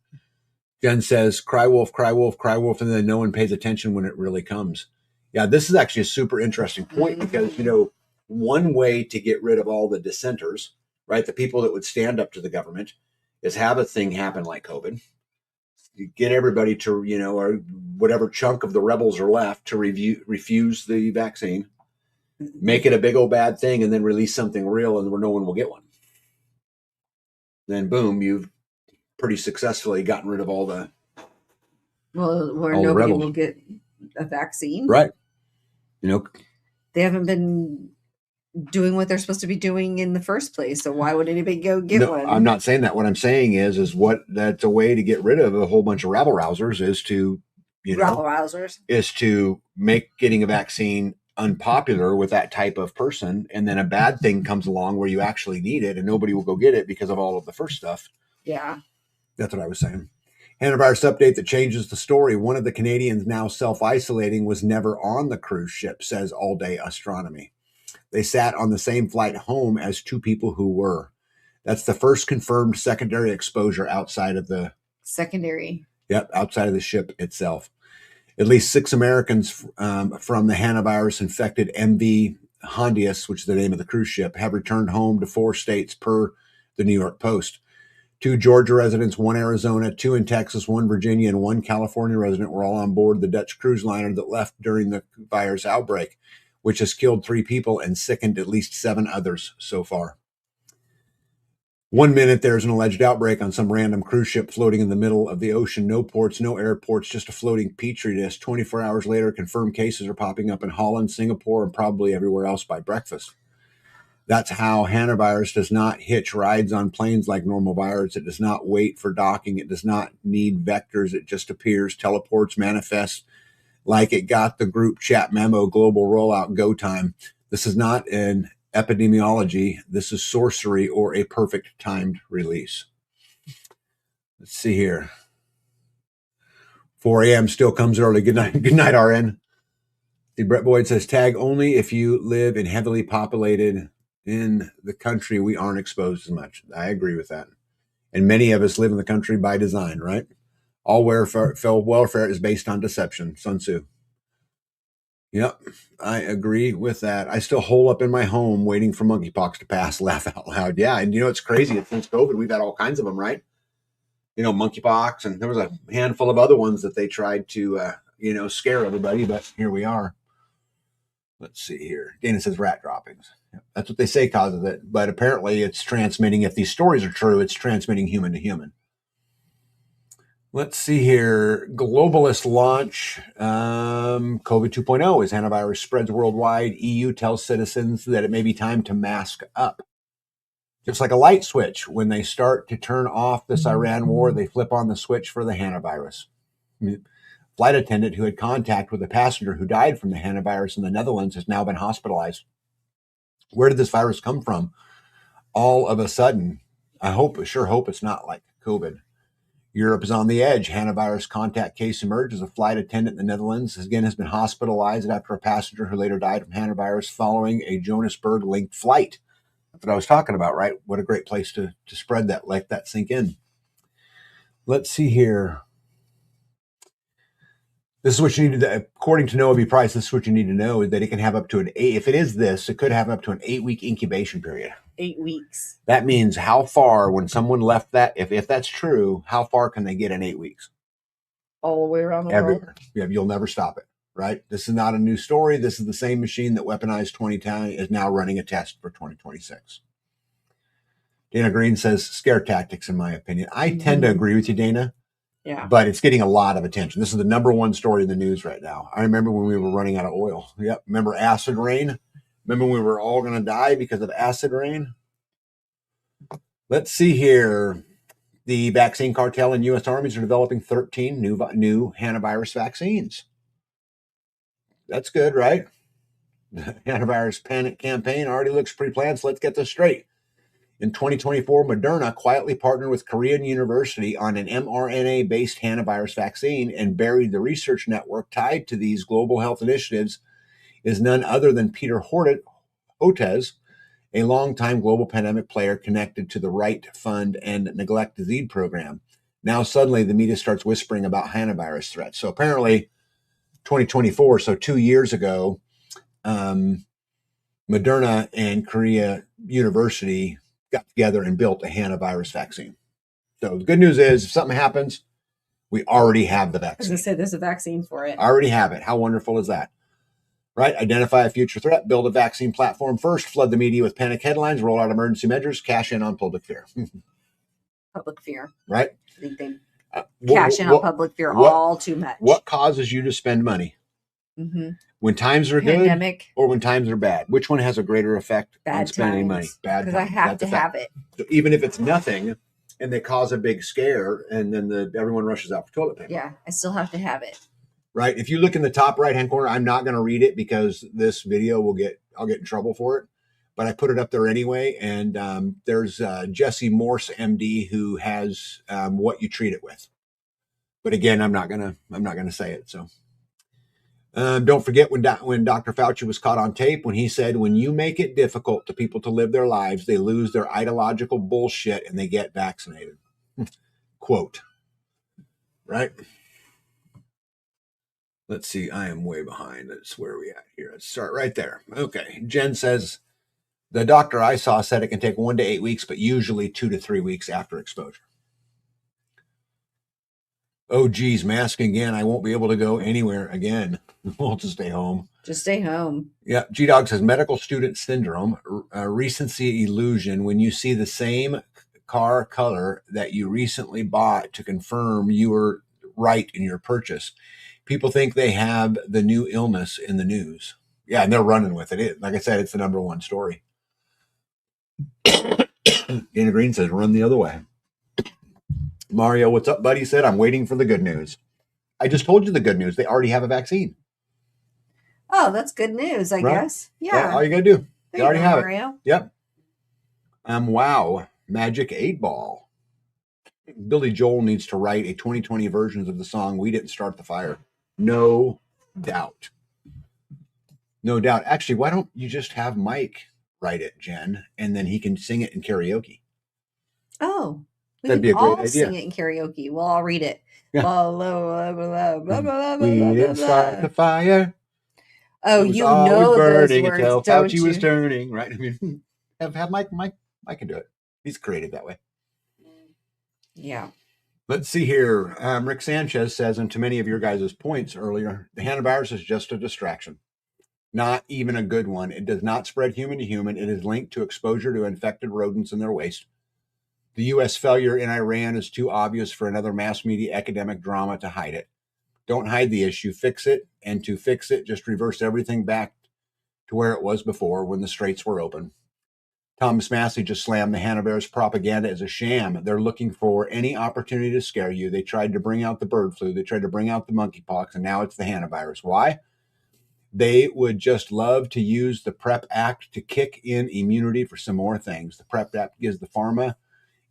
Jen says, cry wolf, cry wolf, cry wolf. And then no one pays attention when it really comes. Yeah, this is actually a super interesting point because, one way to get rid of all the dissenters, right, the people that would stand up to the government, is have a thing happen like COVID. You get everybody to, or whatever chunk of the rebels are left to refuse the vaccine, make it a big old bad thing, and then release something real and where no one will get one. Then boom, you've pretty successfully gotten rid of all the where all the nobody rebels. will get a vaccine. Right. They haven't been doing what they're supposed to be doing in the first place. So why would anybody go get one? I'm not saying that. What I'm saying is what that's a way to get rid of a whole bunch of rabble rousers is to, Rabble rousers. is to make getting a vaccine unpopular with that type of person. And then a bad thing comes along where you actually need it and nobody will go get it because of all of the first stuff. Yeah. That's what I was saying. Hannavirus update that changes the story. One of the Canadians now self-isolating was never on the cruise ship, says All Day Astronomy. They sat on the same flight home as two people who were. That's the first confirmed secondary exposure outside of the outside of the ship itself. At least 6 Americans from the hannavirus infected MV Hondius, which is the name of the cruise ship, have returned home to 4 states per the New York Post. 2 Georgia residents, 1 Arizona, 2 in Texas, 1 Virginia, and 1 California resident were all on board the Dutch cruise liner that left during the virus outbreak, which has killed 3 people and sickened at least 7 others so far. 1 minute there's an alleged outbreak on some random cruise ship floating in the middle of the ocean. No ports, no airports, just a floating petri dish. 24 hours later, confirmed cases are popping up in Holland, Singapore, and probably everywhere else by breakfast. That's how hannavirus does not hitch rides on planes like normal virus. It does not wait for docking. It does not need vectors. It just appears, teleports, manifests like it got the group chat memo, global rollout, go time. This is not an epidemiology. This is sorcery or a perfect timed release. Let's see here. 4 a.m. still comes early. Good night. Good night, RN. See, Brett Boyd says, tag only if you live in heavily populated in the country, we aren't exposed as much. I agree with that. And many of us live in the country by design, right? All welfare is based on deception. Sun Tzu. Yep, I agree with that. I still hole up in my home waiting for monkeypox to pass. Laugh out loud. Yeah, and it's crazy. Since COVID, we've had all kinds of them, right? Monkeypox, and there was a handful of other ones that they tried to, scare everybody, but here we are. Let's see here. Dana says rat droppings. That's what they say causes it. But apparently it's transmitting, if these stories are true, it's transmitting human to human. Let's see here. Globalist launch. COVID 2.0 as hannavirus spreads worldwide. EU tells citizens that it may be time to mask up. Just like a light switch. When they start to turn off this Iran war, they flip on the switch for the hannavirus. Flight attendant who had contact with a passenger who died from the hannavirus in the Netherlands has now been hospitalized. Where did this virus come from? All of a sudden, I sure hope it's not like COVID. Europe is on the edge. Hannavirus contact case emerges. A flight attendant in the Netherlands has been hospitalized after a passenger who later died from hannavirus following a Johannesburg-linked flight. That's what I was talking about, right? What a great place to spread that, let that sink in. Let's see here. This is what you need to, according to Noah B. Price, this is what you need to know, is that it can have up to if it is this, it could have up to an 8-week incubation period. 8 weeks. That means how far, when someone left that, if that's true, how far can they get in 8 weeks? All the way around the Everywhere. world. Yeah, you'll never stop it, right? This is not a new story. This is the same machine that weaponized 2010 is now running a test for 2026. Dana Green says scare tactics, in my opinion. I tend to agree with you, Dana. Yeah. But it's getting a lot of attention. This is the number 1 story in the news right now. I remember when we were running out of oil. Yep. Remember acid rain? Remember when we were all going to die because of acid rain? Let's see here. The vaccine cartel and U.S. armies are developing 13 new hannavirus vaccines. That's good, right? The antivirus panic campaign already looks pre-planned, so let's get this straight. In 2024, Moderna quietly partnered with Korean University on an mRNA-based hantavirus vaccine and buried the research network tied to these global health initiatives is none other than Peter Hotez, a longtime global pandemic player connected to the Right Fund and Neglect Disease program. Now suddenly the media starts whispering about hantavirus threats. So apparently 2024, so 2 years ago, Moderna and Korea University got together and built a hantavirus vaccine. So the good news is if something happens, we already have the I was vaccine. gonna say there's a vaccine for it. I already have it. How wonderful is that? Right? Identify a future threat, build a vaccine platform first, flood the media with panic headlines, roll out emergency measures, cash in on public fear. Public fear. Right? I think they cash in on public fear all too much. What causes you to spend money? Mm-hmm. When times are Pandemic, good or when times are bad? Which one has a greater effect on spending money? Bad because I have to have it. So even if it's nothing and they cause a big scare and then everyone rushes out for toilet paper. Yeah, I still have to have it. Right. If you look in the top right-hand corner, I'm not going to read it because this video I'll get in trouble for it, but I put it up there anyway. And there's Jesse Morse, MD, who has what you treat it with. But again, I'm not gonna say it. So don't forget when Dr. Fauci was caught on tape when he said, "When you make it difficult to people to live their lives, they lose their ideological bullshit and they get vaccinated." Quote. Right. Let's see. I am way behind. That's where are we at here. Let's start right there. Okay. Jen says, the doctor I saw said it can take 1 to 8 weeks, but usually 2 to 3 weeks after exposure. Oh, geez, mask again. I won't be able to go anywhere again. We'll just stay home. Just stay home. Yeah. G-Dog says medical student syndrome, recency illusion. When you see the same car color that you recently bought to confirm you were right in your purchase. People think they have the new illness in the news. Yeah, and they're running with it. Like I said, it's the number one story. Dana Green says, run the other way. Mario, what's up, buddy? Said, I'm waiting for the good news. I just told you the good news. They already have a vaccine. Oh, that's good news, I guess. Yeah. All you got to do. They already have Mario. it. Yep. Wow. Magic 8 Ball. Billy Joel needs to write a 2020 version of the song We Didn't Start the Fire. No doubt. No doubt. Actually, why don't you just have Mike write it, Jen, and then he can sing it in karaoke? Oh, that'd be a great idea. Sing it in karaoke. Well, I'll read it. Yeah. We didn't start the fire. Oh, you know those words, until don't Fauci you? was turning, right? I mean, have Mike can do it. He's creative that way. Yeah. Let's see here. Rick Sanchez says, and to many of your guys' points earlier, the hantavirus is just a distraction. Not even a good one. It does not spread human to human. It is linked to exposure to infected rodents in their waste. The U.S. failure in Iran is too obvious for another mass media academic drama to hide it. Don't hide the issue. Fix it. And to fix it, just reverse everything back to where it was before when the straits were open. Thomas Massey just slammed the hantavirus propaganda as a sham. They're looking for any opportunity to scare you. They tried to bring out the bird flu. They tried to bring out the monkeypox, and now it's the hantavirus. Why? They would just love to use the PrEP Act to kick in immunity for some more things. The PrEP Act gives the pharma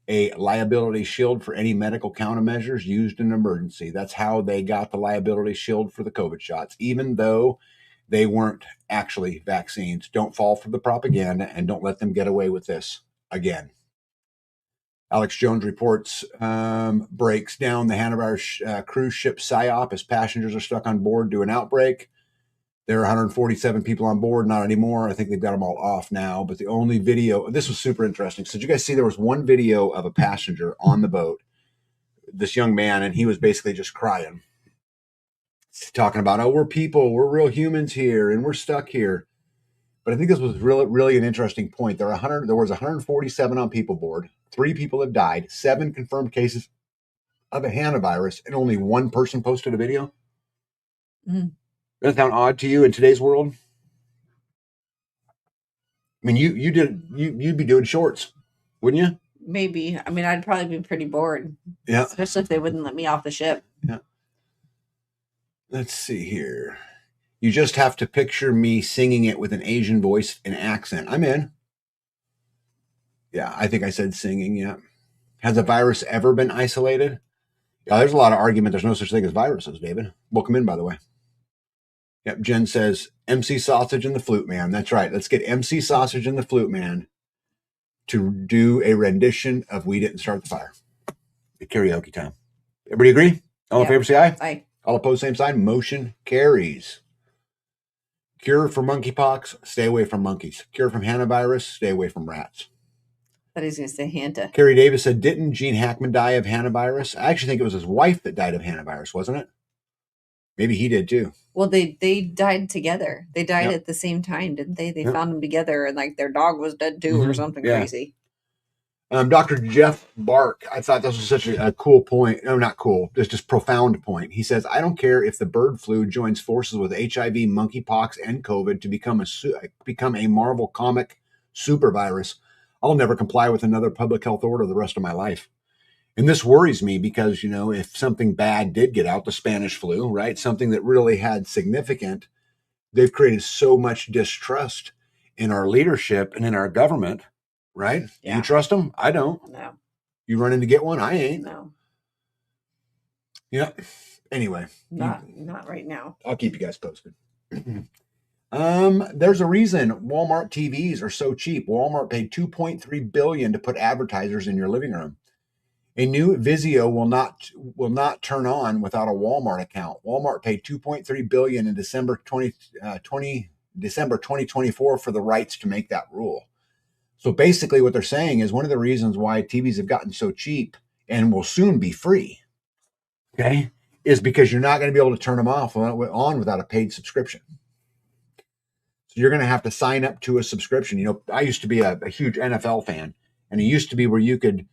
a liability shield for any medical countermeasures used in an emergency. That's how they got the liability shield for the COVID shots, even though they weren't actually vaccines. Don't fall for the propaganda and don't let them get away with this again. Alex Jones reports breaks down the hantavirus cruise ship PSYOP as passengers are stuck on board due to an outbreak. There are 147 people on board, not anymore. I think they've got them all off now. But the only video, this was super interesting. So did you guys see there was one video of a passenger on the boat, this young man, and he was basically just crying. Talking about, oh, we're people, we're real humans here, and we're stuck here. But I think this was really an interesting point. There was 147 on people board. 3 people have died. 7 confirmed cases of a hantavirus, and only 1 person posted a video. Mm. Does that sound odd to you in today's world? I mean, you'd be doing shorts, wouldn't you? Maybe. I mean, I'd probably be pretty bored. Yeah. Especially if they wouldn't let me off the ship. Yeah. Let's see here. You just have to picture me singing it with an Asian voice and accent. I'm in. Yeah, I think I said singing. Yeah. Has a virus ever been isolated? Yeah, there's a lot of argument. There's no such thing as viruses, David. Welcome in, by the way. Yep. Jen says MC Sausage and the Flute Man. That's right. Let's get MC Sausage and the Flute Man to do a rendition of We Didn't Start the Fire. The karaoke time. Everybody agree? All in favor, say aye. Aye. All opposed, same sign. Motion carries. Cure for monkeypox, stay away from monkeys. Cure from hantavirus, stay away from rats. But he's going to say Hanta. Carrie Davis said, didn't Gene Hackman die of hantavirus? I actually think it was his wife that died of hantavirus, wasn't it? Maybe he did too. Well, they died together. They died at the same time, didn't they? They found them together, and like their dog was dead too, or something crazy. Dr. Jeff Bark, I thought this was such a cool point. No, not cool, just profound point. He says, I don't care if the bird flu joins forces with HIV, monkeypox, and COVID to become a Marvel comic super virus. I'll never comply with another public health order the rest of my life. And this worries me because, you know, if something bad did get out, the Spanish flu, right? Something that really had significant, they've created so much distrust in our leadership and in our government, right? Yeah. You trust them? I don't. No. You running to get one? I ain't. No. Yeah. Anyway. Not right now. I'll keep you guys posted. There's a reason Walmart TVs are so cheap. Walmart paid $2.3 billion to put advertisers in your living room. A new Vizio will not turn on without a Walmart account. Walmart paid $2.3 billion in December 2024 for the rights to make that rule. So basically what they're saying is one of the reasons why TVs have gotten so cheap and will soon be free, okay, is because you're not going to be able to turn them on without a paid subscription. So you're going to have to sign up to a subscription. You know, I used to be a huge NFL fan, and it used to be where you could,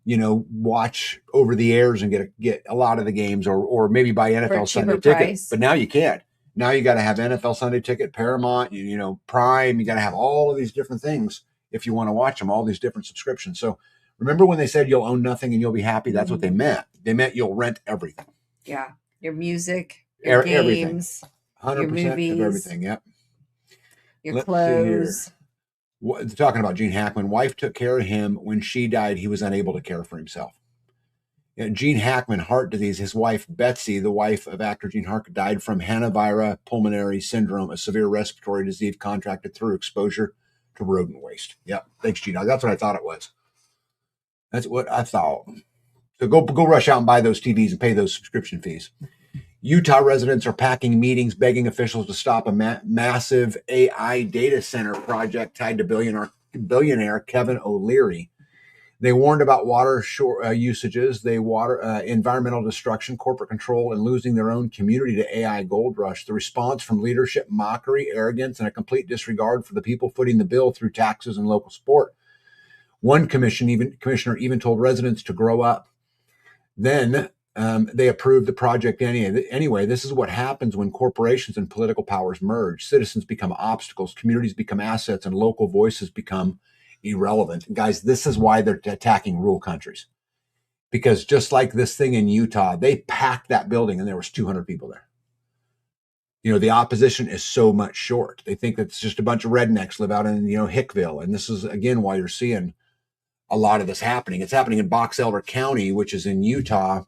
you know, watch over the airs and get a lot of the games or maybe buy NFL Sunday ticket. But now you can't. Now you got to have NFL Sunday ticket, Paramount, you know, Prime. You got to have all of these different things if you want to watch them, all these different subscriptions. So remember when they said you'll own nothing and you'll be happy? That's what they meant. They meant you'll rent everything. Yeah. Your music, your games, 100% your movies, of everything. Yep. Your clothes. Talking about Gene Hackman, wife took care of him. When she died, he was unable to care for himself. You know, Gene Hackman, heart disease, his wife, Betsy, the wife of actor Gene Hackman, died from hantavirus pulmonary syndrome, a severe respiratory disease contracted through exposure to rodent waste. Yep. Thanks, Gene. That's what I thought it was. That's what I thought. So go rush out and buy those TVs and pay those subscription fees. Utah residents are packing meetings, begging officials to stop a massive AI data center project tied to billionaire Kevin O'Leary. They warned about water usages, environmental destruction, corporate control, and losing their own community to AI gold rush. The response from leadership: mockery, arrogance, and a complete disregard for the people footing the bill through taxes and local support. One commissioner even told residents to grow up. Then they approved the project anyway. This is what happens when corporations and political powers merge. Citizens become obstacles, communities become assets, and local voices become irrelevant. And guys, this is why they're attacking rural countries. Because just like this thing in Utah, they packed that building and there was 200 people there. You know, the opposition is so much short. They think that it's just a bunch of rednecks live out in, you know, Hickville. And this is, again, why you're seeing a lot of this happening. It's happening in Box Elder County, which is in Utah.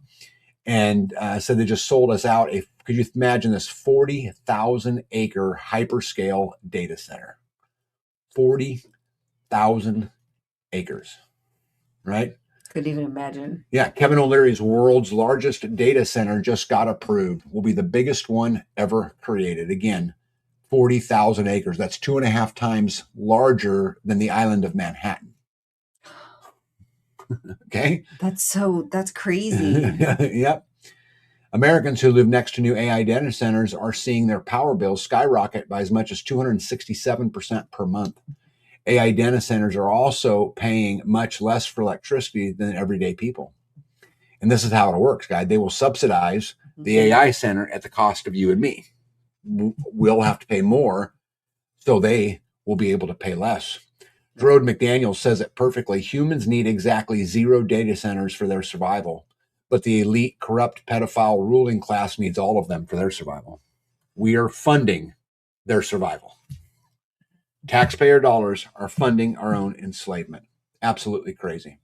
And so they just sold us out. Could you imagine this 40,000 acre hyperscale data center? 40,000 acres, right? Could even imagine. Yeah. Kevin O'Leary's world's largest data center just got approved. Will be the biggest one ever created. Again, 40,000 acres. That's 2.5 times larger than the island of Manhattan. Okay. That's crazy. Yep. Americans who live next to new AI data centers are seeing their power bills skyrocket by as much as 267% per month. AI data centers are also paying much less for electricity than everyday people. And this is how it works, guys. They will subsidize the AI center at the cost of you and me. We'll have to pay more, so they will be able to pay less. Gerard McDaniel says it perfectly. Humans need exactly 0 data centers for their survival, but the elite, corrupt, pedophile ruling class needs all of them for their survival. We are funding their survival. Taxpayer dollars are funding our own enslavement. Absolutely crazy.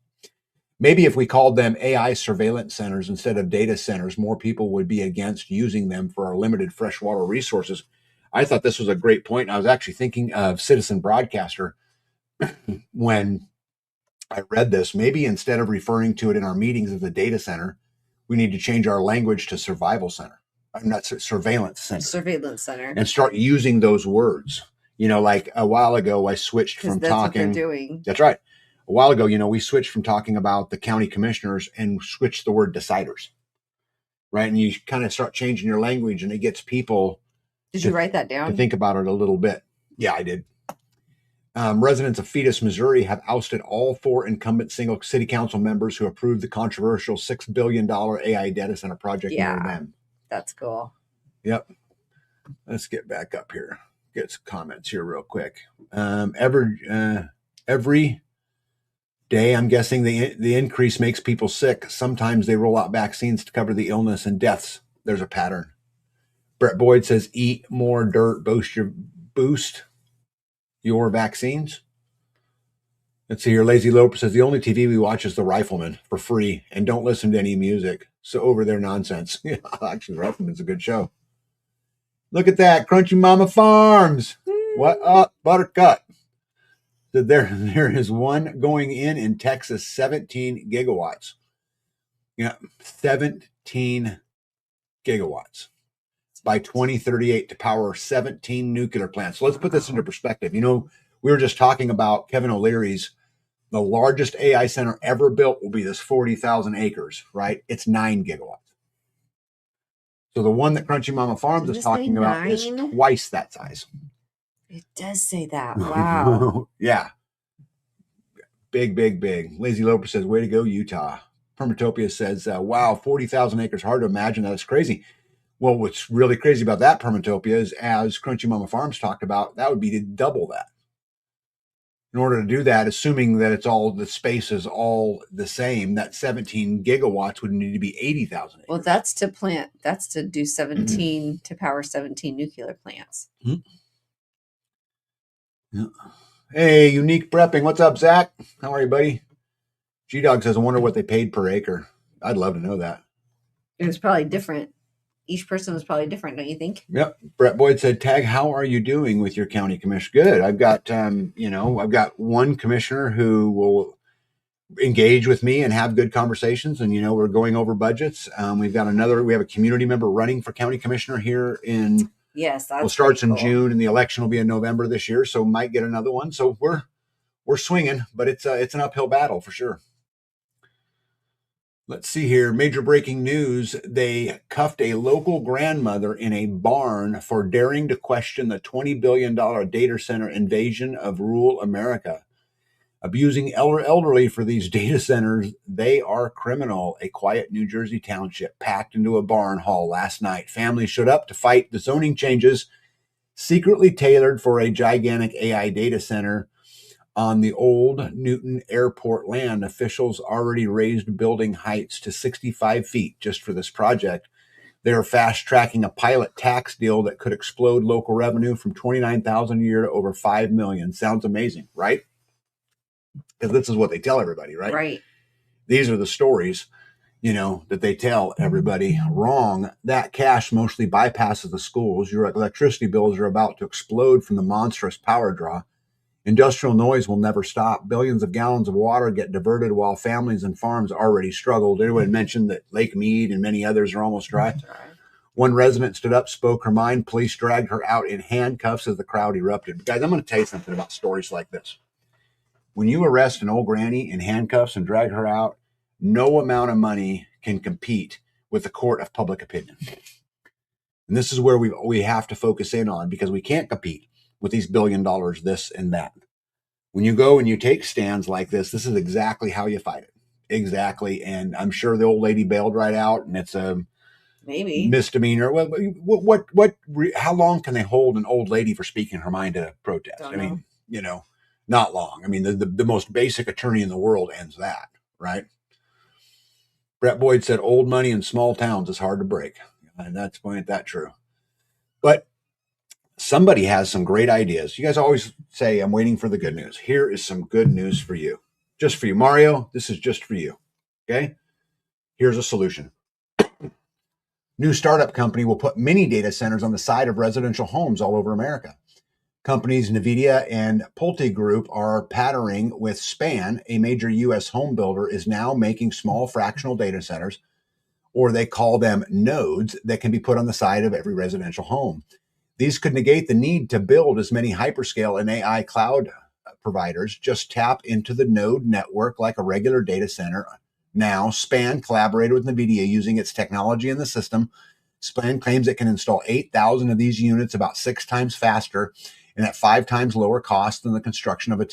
Maybe if we called them AI surveillance centers instead of data centers, more people would be against using them for our limited freshwater resources. I thought this was a great point. I was actually thinking of Citizen Broadcaster when I read this. Maybe instead of referring to it in our meetings as a data center, we need to change our language to survival center. I'm not surveillance center. Surveillance center. And start using those words. Like a while ago, I switched from That's talking. what they're doing. That's right. A while ago, we switched from talking about the county commissioners and switched the word deciders. Right. And you kind of start changing your language and it gets people. Did you write that down? To think about it a little bit. Yeah, I did. Residents of Fetus, Missouri have ousted all 4 incumbent single city council members who approved the controversial $6 billion AI data center project near them. That's cool. Yep. Let's get back up here. Get some comments here real quick. Every day, I'm guessing the increase makes people sick. Sometimes they roll out vaccines to cover the illness and deaths. There's a pattern. Brett Boyd says, eat more dirt, boost your vaccines. Let's see here. Lazy Loper says, the only TV we watch is The Rifleman for free and don't listen to any music. So over their nonsense. Yeah, actually, The Rifleman's a good show. Look at that. Crunchy Mama Farms. What up, Buttercut? So there is one going in Texas, 17 gigawatts. Yeah, 17 gigawatts by 2038 to power 17 nuclear plants. So let's put this into perspective. We were just talking about Kevin O'Leary's, the largest AI center ever built will be this 40,000 acres, right? It's 9 gigawatts. So the one that Crunchy Mama Farms is talking about is twice that size. It does say that. Wow. Yeah. Big, big, big. Lazy Loper says, way to go, Utah. Permatopia says, wow, 40,000 acres. Hard to imagine. That's crazy. Well, what's really crazy about that, Permatopia, is as Crunchy Mama Farms talked about, that would be to double that. In order to do that, assuming that the space is all the same, that 17 gigawatts would need to be 80,000 acres. Well, that's to do 17, to power 17 nuclear plants. Mm-hmm. Yeah. Hey, Unique Prepping. What's up, Zach? How are you, buddy? G-Dog says, I wonder what they paid per acre. I'd love to know that. It was probably different. Each person was probably different, don't you think? Yep. Brett Boyd said, Tag, how are you doing with your county commissioner? Good. I've got, I've got one commissioner who will engage with me and have good conversations. And, we're going over budgets. We have a community member running for county commissioner here in, yes, it starts in June and the election will be in November this year. So might get another one. So we're swinging, but it's an uphill battle for sure. Let's see here. Major breaking news. They cuffed a local grandmother in a barn for daring to question the $20 billion data center invasion of rural America. Abusing elderly for these data centers, they are criminal. A quiet New Jersey township packed into a barn hall last night. Families showed up to fight the zoning changes secretly tailored for a gigantic AI data center on the old Newton Airport land. Officials already raised building heights to 65 feet just for this project. They are fast-tracking a pilot tax deal that could explode local revenue from $29,000 a year to over $5 million. Sounds amazing, right? Because this is what they tell everybody, right? Right. These are the stories, that they tell everybody. Wrong. That cash mostly bypasses the schools. Your electricity bills are about to explode from the monstrous power draw. Industrial noise will never stop. Billions of gallons of water get diverted while families and farms already struggled. Everyone mentioned that Lake Mead and many others are almost dry. One resident stood up, spoke her mind. Police dragged her out in handcuffs as the crowd erupted. But guys, I'm going to tell you something about stories like this. When you arrest an old granny in handcuffs and drag her out, no amount of money can compete with the court of public opinion. And this is where we have to focus in on, because we can't compete with these $1 billion, this and that. When you go and you take stands like this is exactly how you fight it. Exactly. And I'm sure the old lady bailed right out, and it's a maybe misdemeanor. Well, how long can they hold an old lady for speaking her mind at a protest? Don't know. Not long. I mean, the most basic attorney in the world ends that, right? Brett Boyd said, old money in small towns is hard to break. And that's true. But somebody has some great ideas. You guys always say, I'm waiting for the good news. Here is some good news for you. Just for you. Mario, this is just for you. Okay? Here's a solution. New startup company will put mini data centers on the side of residential homes all over America. Companies NVIDIA and Pulte Group are partnering with Span, a major U.S. home builder, is now making small fractional data centers, or they call them nodes, that can be put on the side of every residential home. These could negate the need to build as many hyperscale and AI cloud providers. Just tap into the node network like a regular data center. Now, Span collaborated with NVIDIA using its technology in the system. Span claims it can install 8,000 of these units about 6 times faster and at 5 times lower cost than the construction of a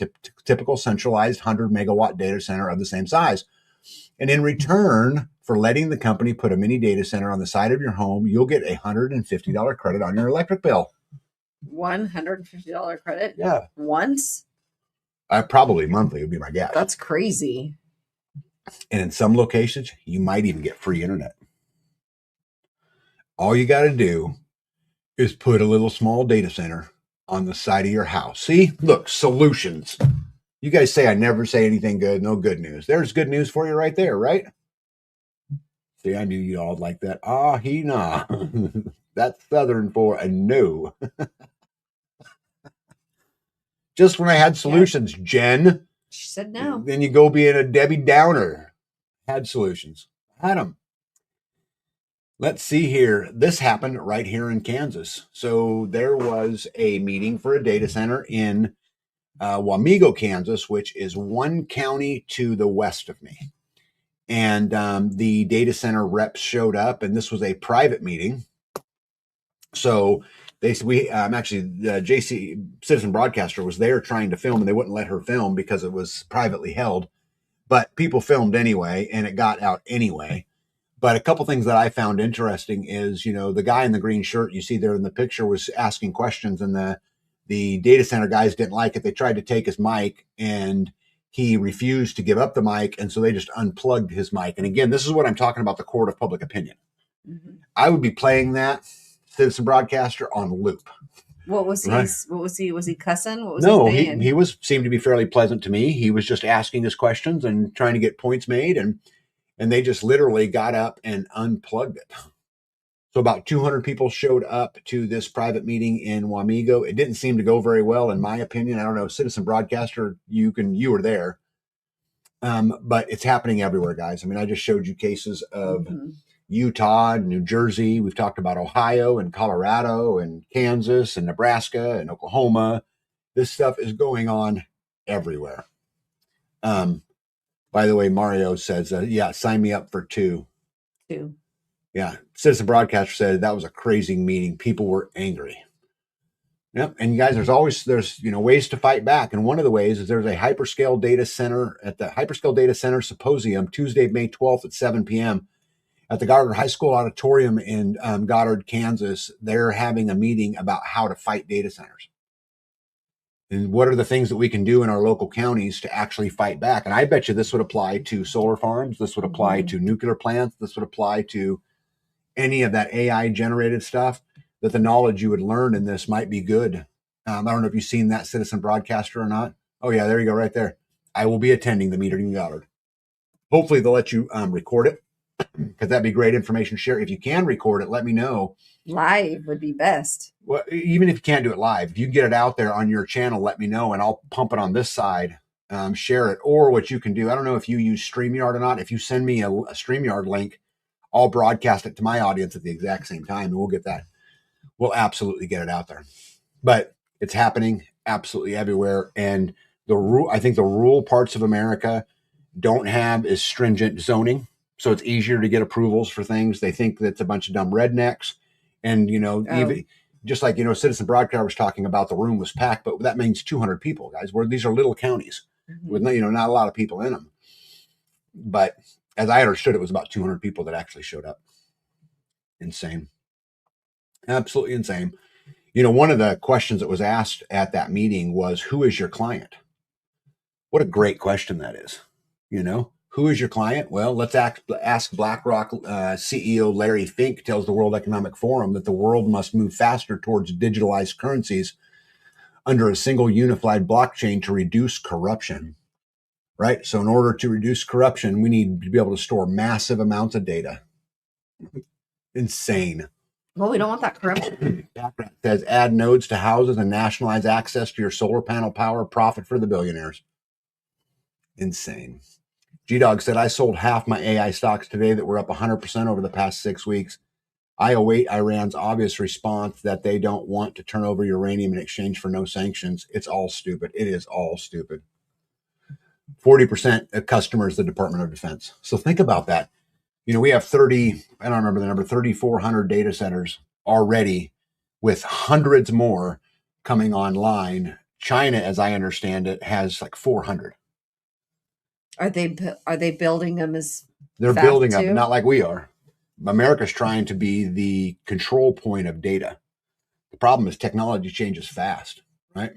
typical centralized 100 megawatt data center of the same size. And in return for letting the company put a mini data center on the side of your home, you'll get a $150 credit on your electric bill. $150 credit? Yeah. Once? Probably monthly would be my guess. That's crazy. And in some locations, you might even get free internet. All you got to do is put a little small data center on the side of your house. See, look, solutions. You guys say I never say anything good, no good news. There's good news for you right there, right? See, I knew you all like that. Ah, he nah. That's Southern for a no. Just when I had solutions, Jen. She said no. Then you go being a Debbie Downer. Had solutions. Had them. Let's see here. This happened right here in Kansas. So there was a meeting for a data center in Wamego, Kansas, which is one county to the west of me. And the data center reps showed up, and this was a private meeting. So actually, the JC Citizen Broadcaster was there trying to film, and they wouldn't let her film because it was privately held. But people filmed anyway, and it got out anyway. But a couple things that I found interesting is, the guy in the green shirt you see there in the picture was asking questions, and the data center guys didn't like it. They tried to take his mic, and he refused to give up the mic, and so they just unplugged his mic. And again, this is what I'm talking about, the court of public opinion. Mm-hmm. I would be playing that Citizen Broadcaster on loop. What was he? Right. What was he? Was he cussing? What was no, he seemed to be fairly pleasant to me. He was just asking his questions and trying to get points made, and they just literally got up and unplugged it. So about 200 people showed up to this private meeting in Wamego. It didn't seem to go very well, in my opinion. I don't know, Citizen Broadcaster, you were there. But it's happening everywhere, guys. I mean, I just showed you cases of Utah and New Jersey. We've talked about Ohio and Colorado and Kansas and Nebraska and Oklahoma. This stuff is going on everywhere. By the way, Mario says, yeah, sign me up for 2. 2. Yeah. Citizen Broadcaster said that was a crazy meeting. People were angry. Yep. And you guys, there's ways to fight back. And one of the ways is there's a hyperscale data center at the Hyperscale Data Center Symposium, Tuesday, May 12th at 7 p.m. at the Goddard High School Auditorium in Goddard, Kansas. They're having a meeting about how to fight data centers. And what are the things that we can do in our local counties to actually fight back? And I bet you this would apply to solar farms. This would apply to nuclear plants. This would apply to any of that AI generated stuff, that the knowledge you would learn in this might be good. I don't know if you've seen that Citizen Broadcaster or not. Oh yeah, there you go right there. I will be attending the meeting in Goddard. Hopefully they'll let you record it, because that'd be great information to share. If you can record it, let me know. Live would be best. Well, even if you can't do it live, if you get it out there on your channel, let me know, and I'll pump it on this side, share it. Or what you can do, I don't know if you use StreamYard or not. If you send me a StreamYard link, I'll broadcast it to my audience at the exact same time, and we'll get that. We'll absolutely get it out there. But it's happening absolutely everywhere. And I think the rural parts of America don't have as stringent zoning. So it's easier to get approvals for things. They think that's a bunch of dumb rednecks. And, even just like, Citizen Broadcaster was talking about, the room was packed, but that means 200 people, guys, where these are little counties with, not a lot of people in them. But as I understood, it was about 200 people that actually showed up. Insane. Absolutely insane. One of the questions that was asked at that meeting was, who is your client? What a great question that is. Who is your client? Well, let's ask BlackRock CEO Larry Fink tells the World Economic Forum that the world must move faster towards digitalized currencies under a single unified blockchain to reduce corruption, right? So in order to reduce corruption, we need to be able to store massive amounts of data. Insane. Well, we don't want that corruption. Background says add nodes to houses and nationalize access to your solar panel power, profit for the billionaires. Insane. G-Dog said, I sold half my AI stocks today that were up 100% over the past 6 weeks. I await Iran's obvious response that they don't want to turn over uranium in exchange for no sanctions. It's all stupid. It is all stupid. 40% of customers, the Department of Defense. So think about that. You know, we have 3,400 data centers already with hundreds more coming online. China, as I understand it, has like 400. Are they building them as They're fast building up, too? not like we are. America's trying to be the control point of data. The problem is technology changes fast, right?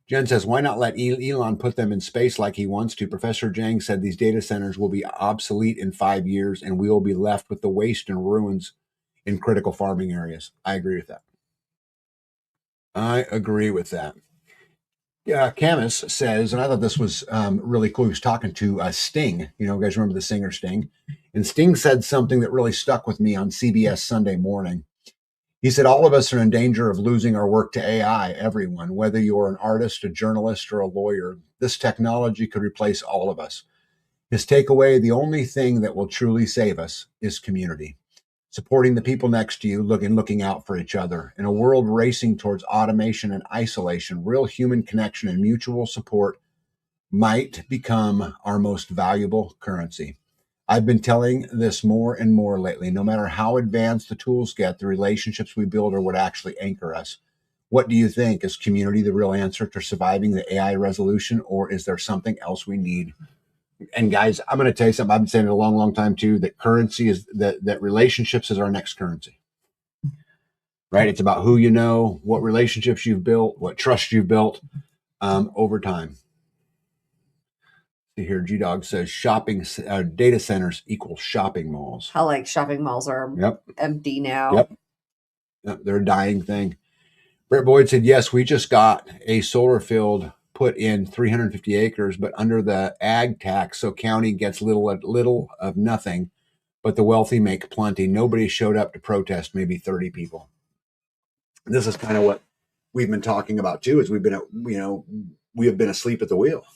Jen says, why not let Elon put them in space like he wants to? Professor Zhang said these data centers will be obsolete in 5 years and we will be left with the waste and ruins in critical farming areas. I agree with that. I agree with that. Camus says, and I thought this was really cool. He was talking to Sting. You know, you guys remember the singer Sting? And Sting said something that really stuck with me on CBS Sunday Morning. He said, all of us are in danger of losing our work to AI, everyone, whether you're an artist, a journalist, or a lawyer. This technology could replace all of us. His takeaway, the only thing that will truly save us is community. Supporting the people next to you, looking out for each other. In a world racing towards automation and isolation, real human connection and mutual support might become our most valuable currency. I've been telling this more and more lately. No matter how advanced the tools get, the relationships we build are what actually anchor us. What do you think? Is community the real answer to surviving the AI revolution, or is there something else we need? And guys, I'm going to tell you something. I've been saying it a long, long time too, that currency is that relationships is our next currency, right? It's about who you know, what relationships you've built, what trust you've built over time. See here, G-Dog says shopping data centers equal shopping malls. How like shopping malls are empty now. Yep, they're a dying thing. Brett Boyd said, yes, we just got a solar field put in 350 acres, but under the ag tax, so county gets little of nothing, but the wealthy make plenty. Nobody showed up to protest, maybe 30 people. This is kind of what we've been talking about too, is we have been asleep at the wheel.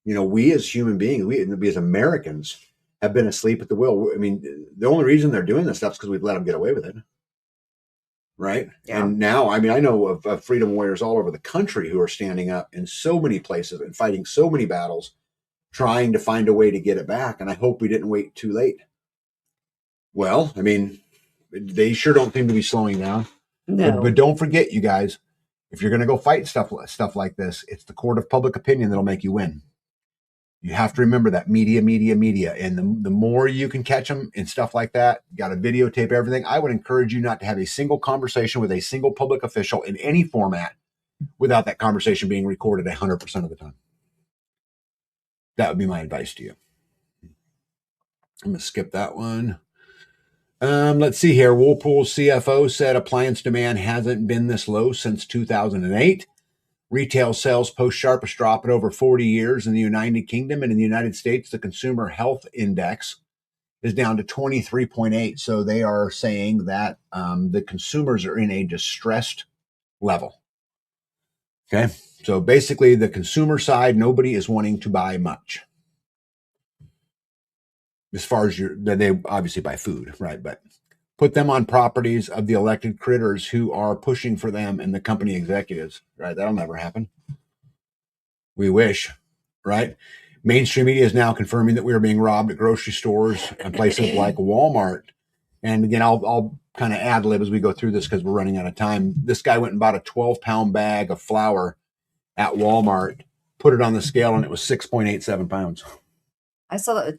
You know, we as human beings, we as Americans have been asleep at the wheel. I mean, the only reason they're doing this stuff is because we've let them get away with it. Right. Yeah. And now, I mean, I know of freedom warriors all over the country who are standing up in so many places and fighting so many battles, trying to find a way to get it back. And I hope we didn't wait too late. Well, I mean, they sure don't seem to be slowing down. No. But don't forget, you guys, if you're going to go fight stuff like this, it's the court of public opinion that'll make you win. You have to remember that media. And the more you can catch them and stuff like that, you got to videotape everything. I would encourage you not to have a single conversation with a single public official in any format without that conversation being recorded 100% of the time. That would be my advice to you. I'm going to skip that one. Let's see here. Whirlpool's CFO said appliance demand hasn't been this low since 2008. Retail sales post sharpest drop in over 40 years in the United Kingdom, and in the United States, the Consumer Health Index is down to 23.8. So they are saying that the consumers are in a distressed level. Okay. So basically the consumer side, nobody is wanting to buy much. As far as they obviously buy food, right? But put them on properties of the elected critters who are pushing for them and the company executives, right? That'll never happen. We wish, right? Mainstream media is now confirming that we are being robbed at grocery stores and places like Walmart. And again, I'll kind of ad lib as we go through this because we're running out of time. This guy went and bought a 12-pound bag of flour at Walmart, put it on the scale, and it was 6.87 pounds. I saw that.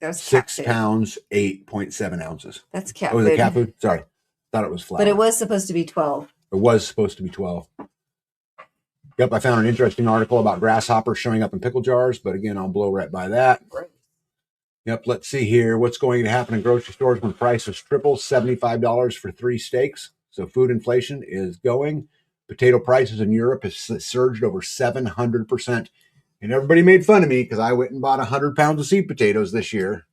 That was 6 pounds, 8.7 ounces. That's cat food. Oh, was food. it cat food? Sorry. Thought it was flour. But it was supposed to be 12. It was supposed to be 12. Yep, I found an interesting article about grasshoppers showing up in pickle jars, but again, I'll blow right by that. Right. Yep, let's see here. What's going to happen in grocery stores when prices triple? $75 for 3 steaks. So food inflation is going. Potato prices in Europe have surged over 700%. And everybody made fun of me because I went and bought 100 pounds of sweet potatoes this year.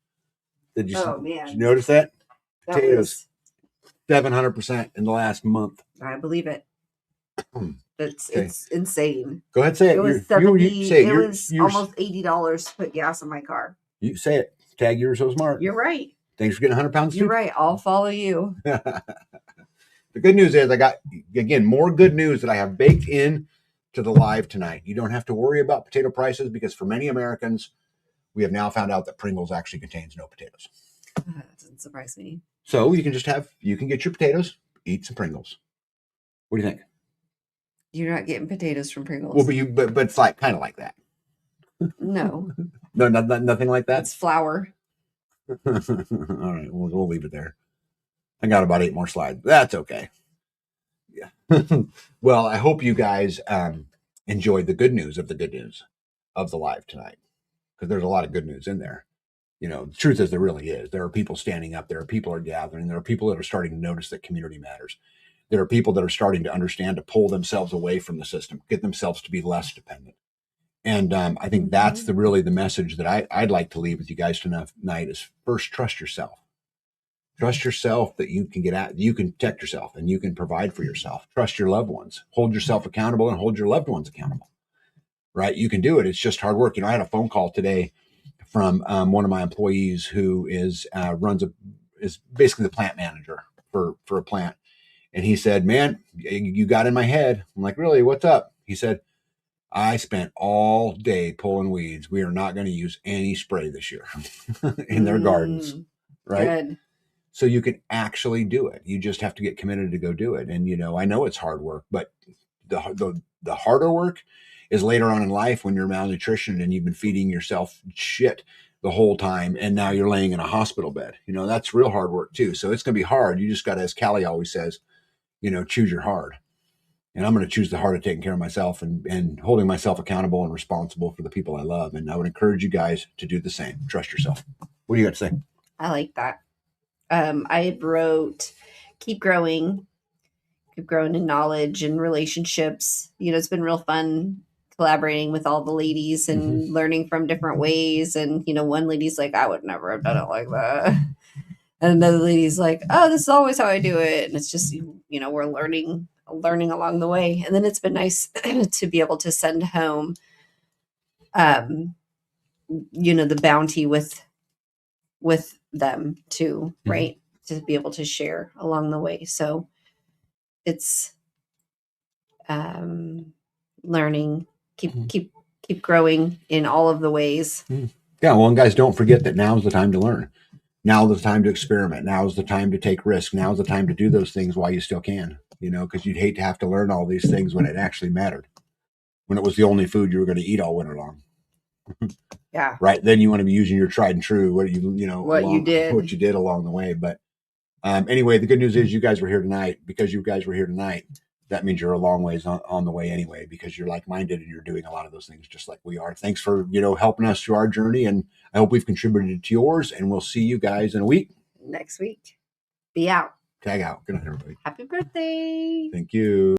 Did you notice that? Potatoes, 700% in the last month. I believe it. It's insane. Go ahead, say it. It was almost $80 to put gas in my car. You say it. Tag, you were so smart. You're right. Thanks for getting 100 pounds. You're right. I'll follow you. The good news is I got, again, more good news that I have baked in to the live tonight. You don't have to worry about potato prices because for many Americans, we have now found out that Pringles actually contains no potatoes. That doesn't surprise me. So you can get your potatoes, eat some Pringles. What do you think? You're not getting potatoes from Pringles. Well, but it's like kind of like that. No. No, nothing like that. It's flour. All right, we'll leave it there. I got about 8 more slides. That's okay. Yeah. Well, I hope you guys enjoyed the good news of the live tonight, because there's a lot of good news in there. You know, the truth is there really is. There are people standing up. There are people are gathering. There are people that are starting to notice that community matters. There are people that are starting to understand to pull themselves away from the system, get themselves to be less dependent. And I think that's really the message that I'd like to leave with you guys tonight is first, trust yourself. Trust yourself that you can you can protect yourself and you can provide for yourself. Trust your loved ones. Hold yourself accountable and hold your loved ones accountable. Right? You can do it. It's just hard work. You know, I had a phone call today from one of my employees who is basically the plant manager for a plant. And he said, "Man, you got in my head." I'm like, "Really? What's up?" He said, "I spent all day pulling weeds. We are not going to use any spray this year in their gardens." Right? Good. So you can actually do it. You just have to get committed to go do it. And, you know, I know it's hard work, but the harder work is later on in life when you're malnutrition and you've been feeding yourself shit the whole time. And now you're laying in a hospital bed. You know, that's real hard work too. So it's going to be hard. You just got to, as Callie always says, you know, choose your hard. And I'm going to choose the hard of taking care of myself and holding myself accountable and responsible for the people I love. And I would encourage you guys to do the same. Trust yourself. What do you got to say? I like that. I wrote, keep growing in knowledge and relationships. You know, it's been real fun collaborating with all the ladies and learning from different ways. And, you know, one lady's like, "I would never have done it like that." And another lady's like, "Oh, this is always how I do it." And it's just, you know, we're learning along the way. And then it's been nice to be able to send home, you know, the bounty with them too, right? To be able to share along the way. So it's learning, keep growing in all of the ways. Yeah. Well, and guys, don't forget that now's the time to learn. Now is the time to experiment. Now is the time to take risks. Now is the time to do those things while you still can, you know, because you'd hate to have to learn all these things when it actually mattered, when it was the only food you were going to eat all winter long. Yeah. Right. Then you want to be using your tried and true, what you did along the way. But anyway, the good news is you guys were here tonight. Because you guys were here tonight, that means you're a long ways on the way anyway, because you're like-minded and you're doing a lot of those things just like we are. Thanks for, you know, helping us through our journey. And I hope we've contributed to yours, and we'll see you guys in a week. Next week. Be out. Tag out. Good night, everybody. Happy birthday. Thank you.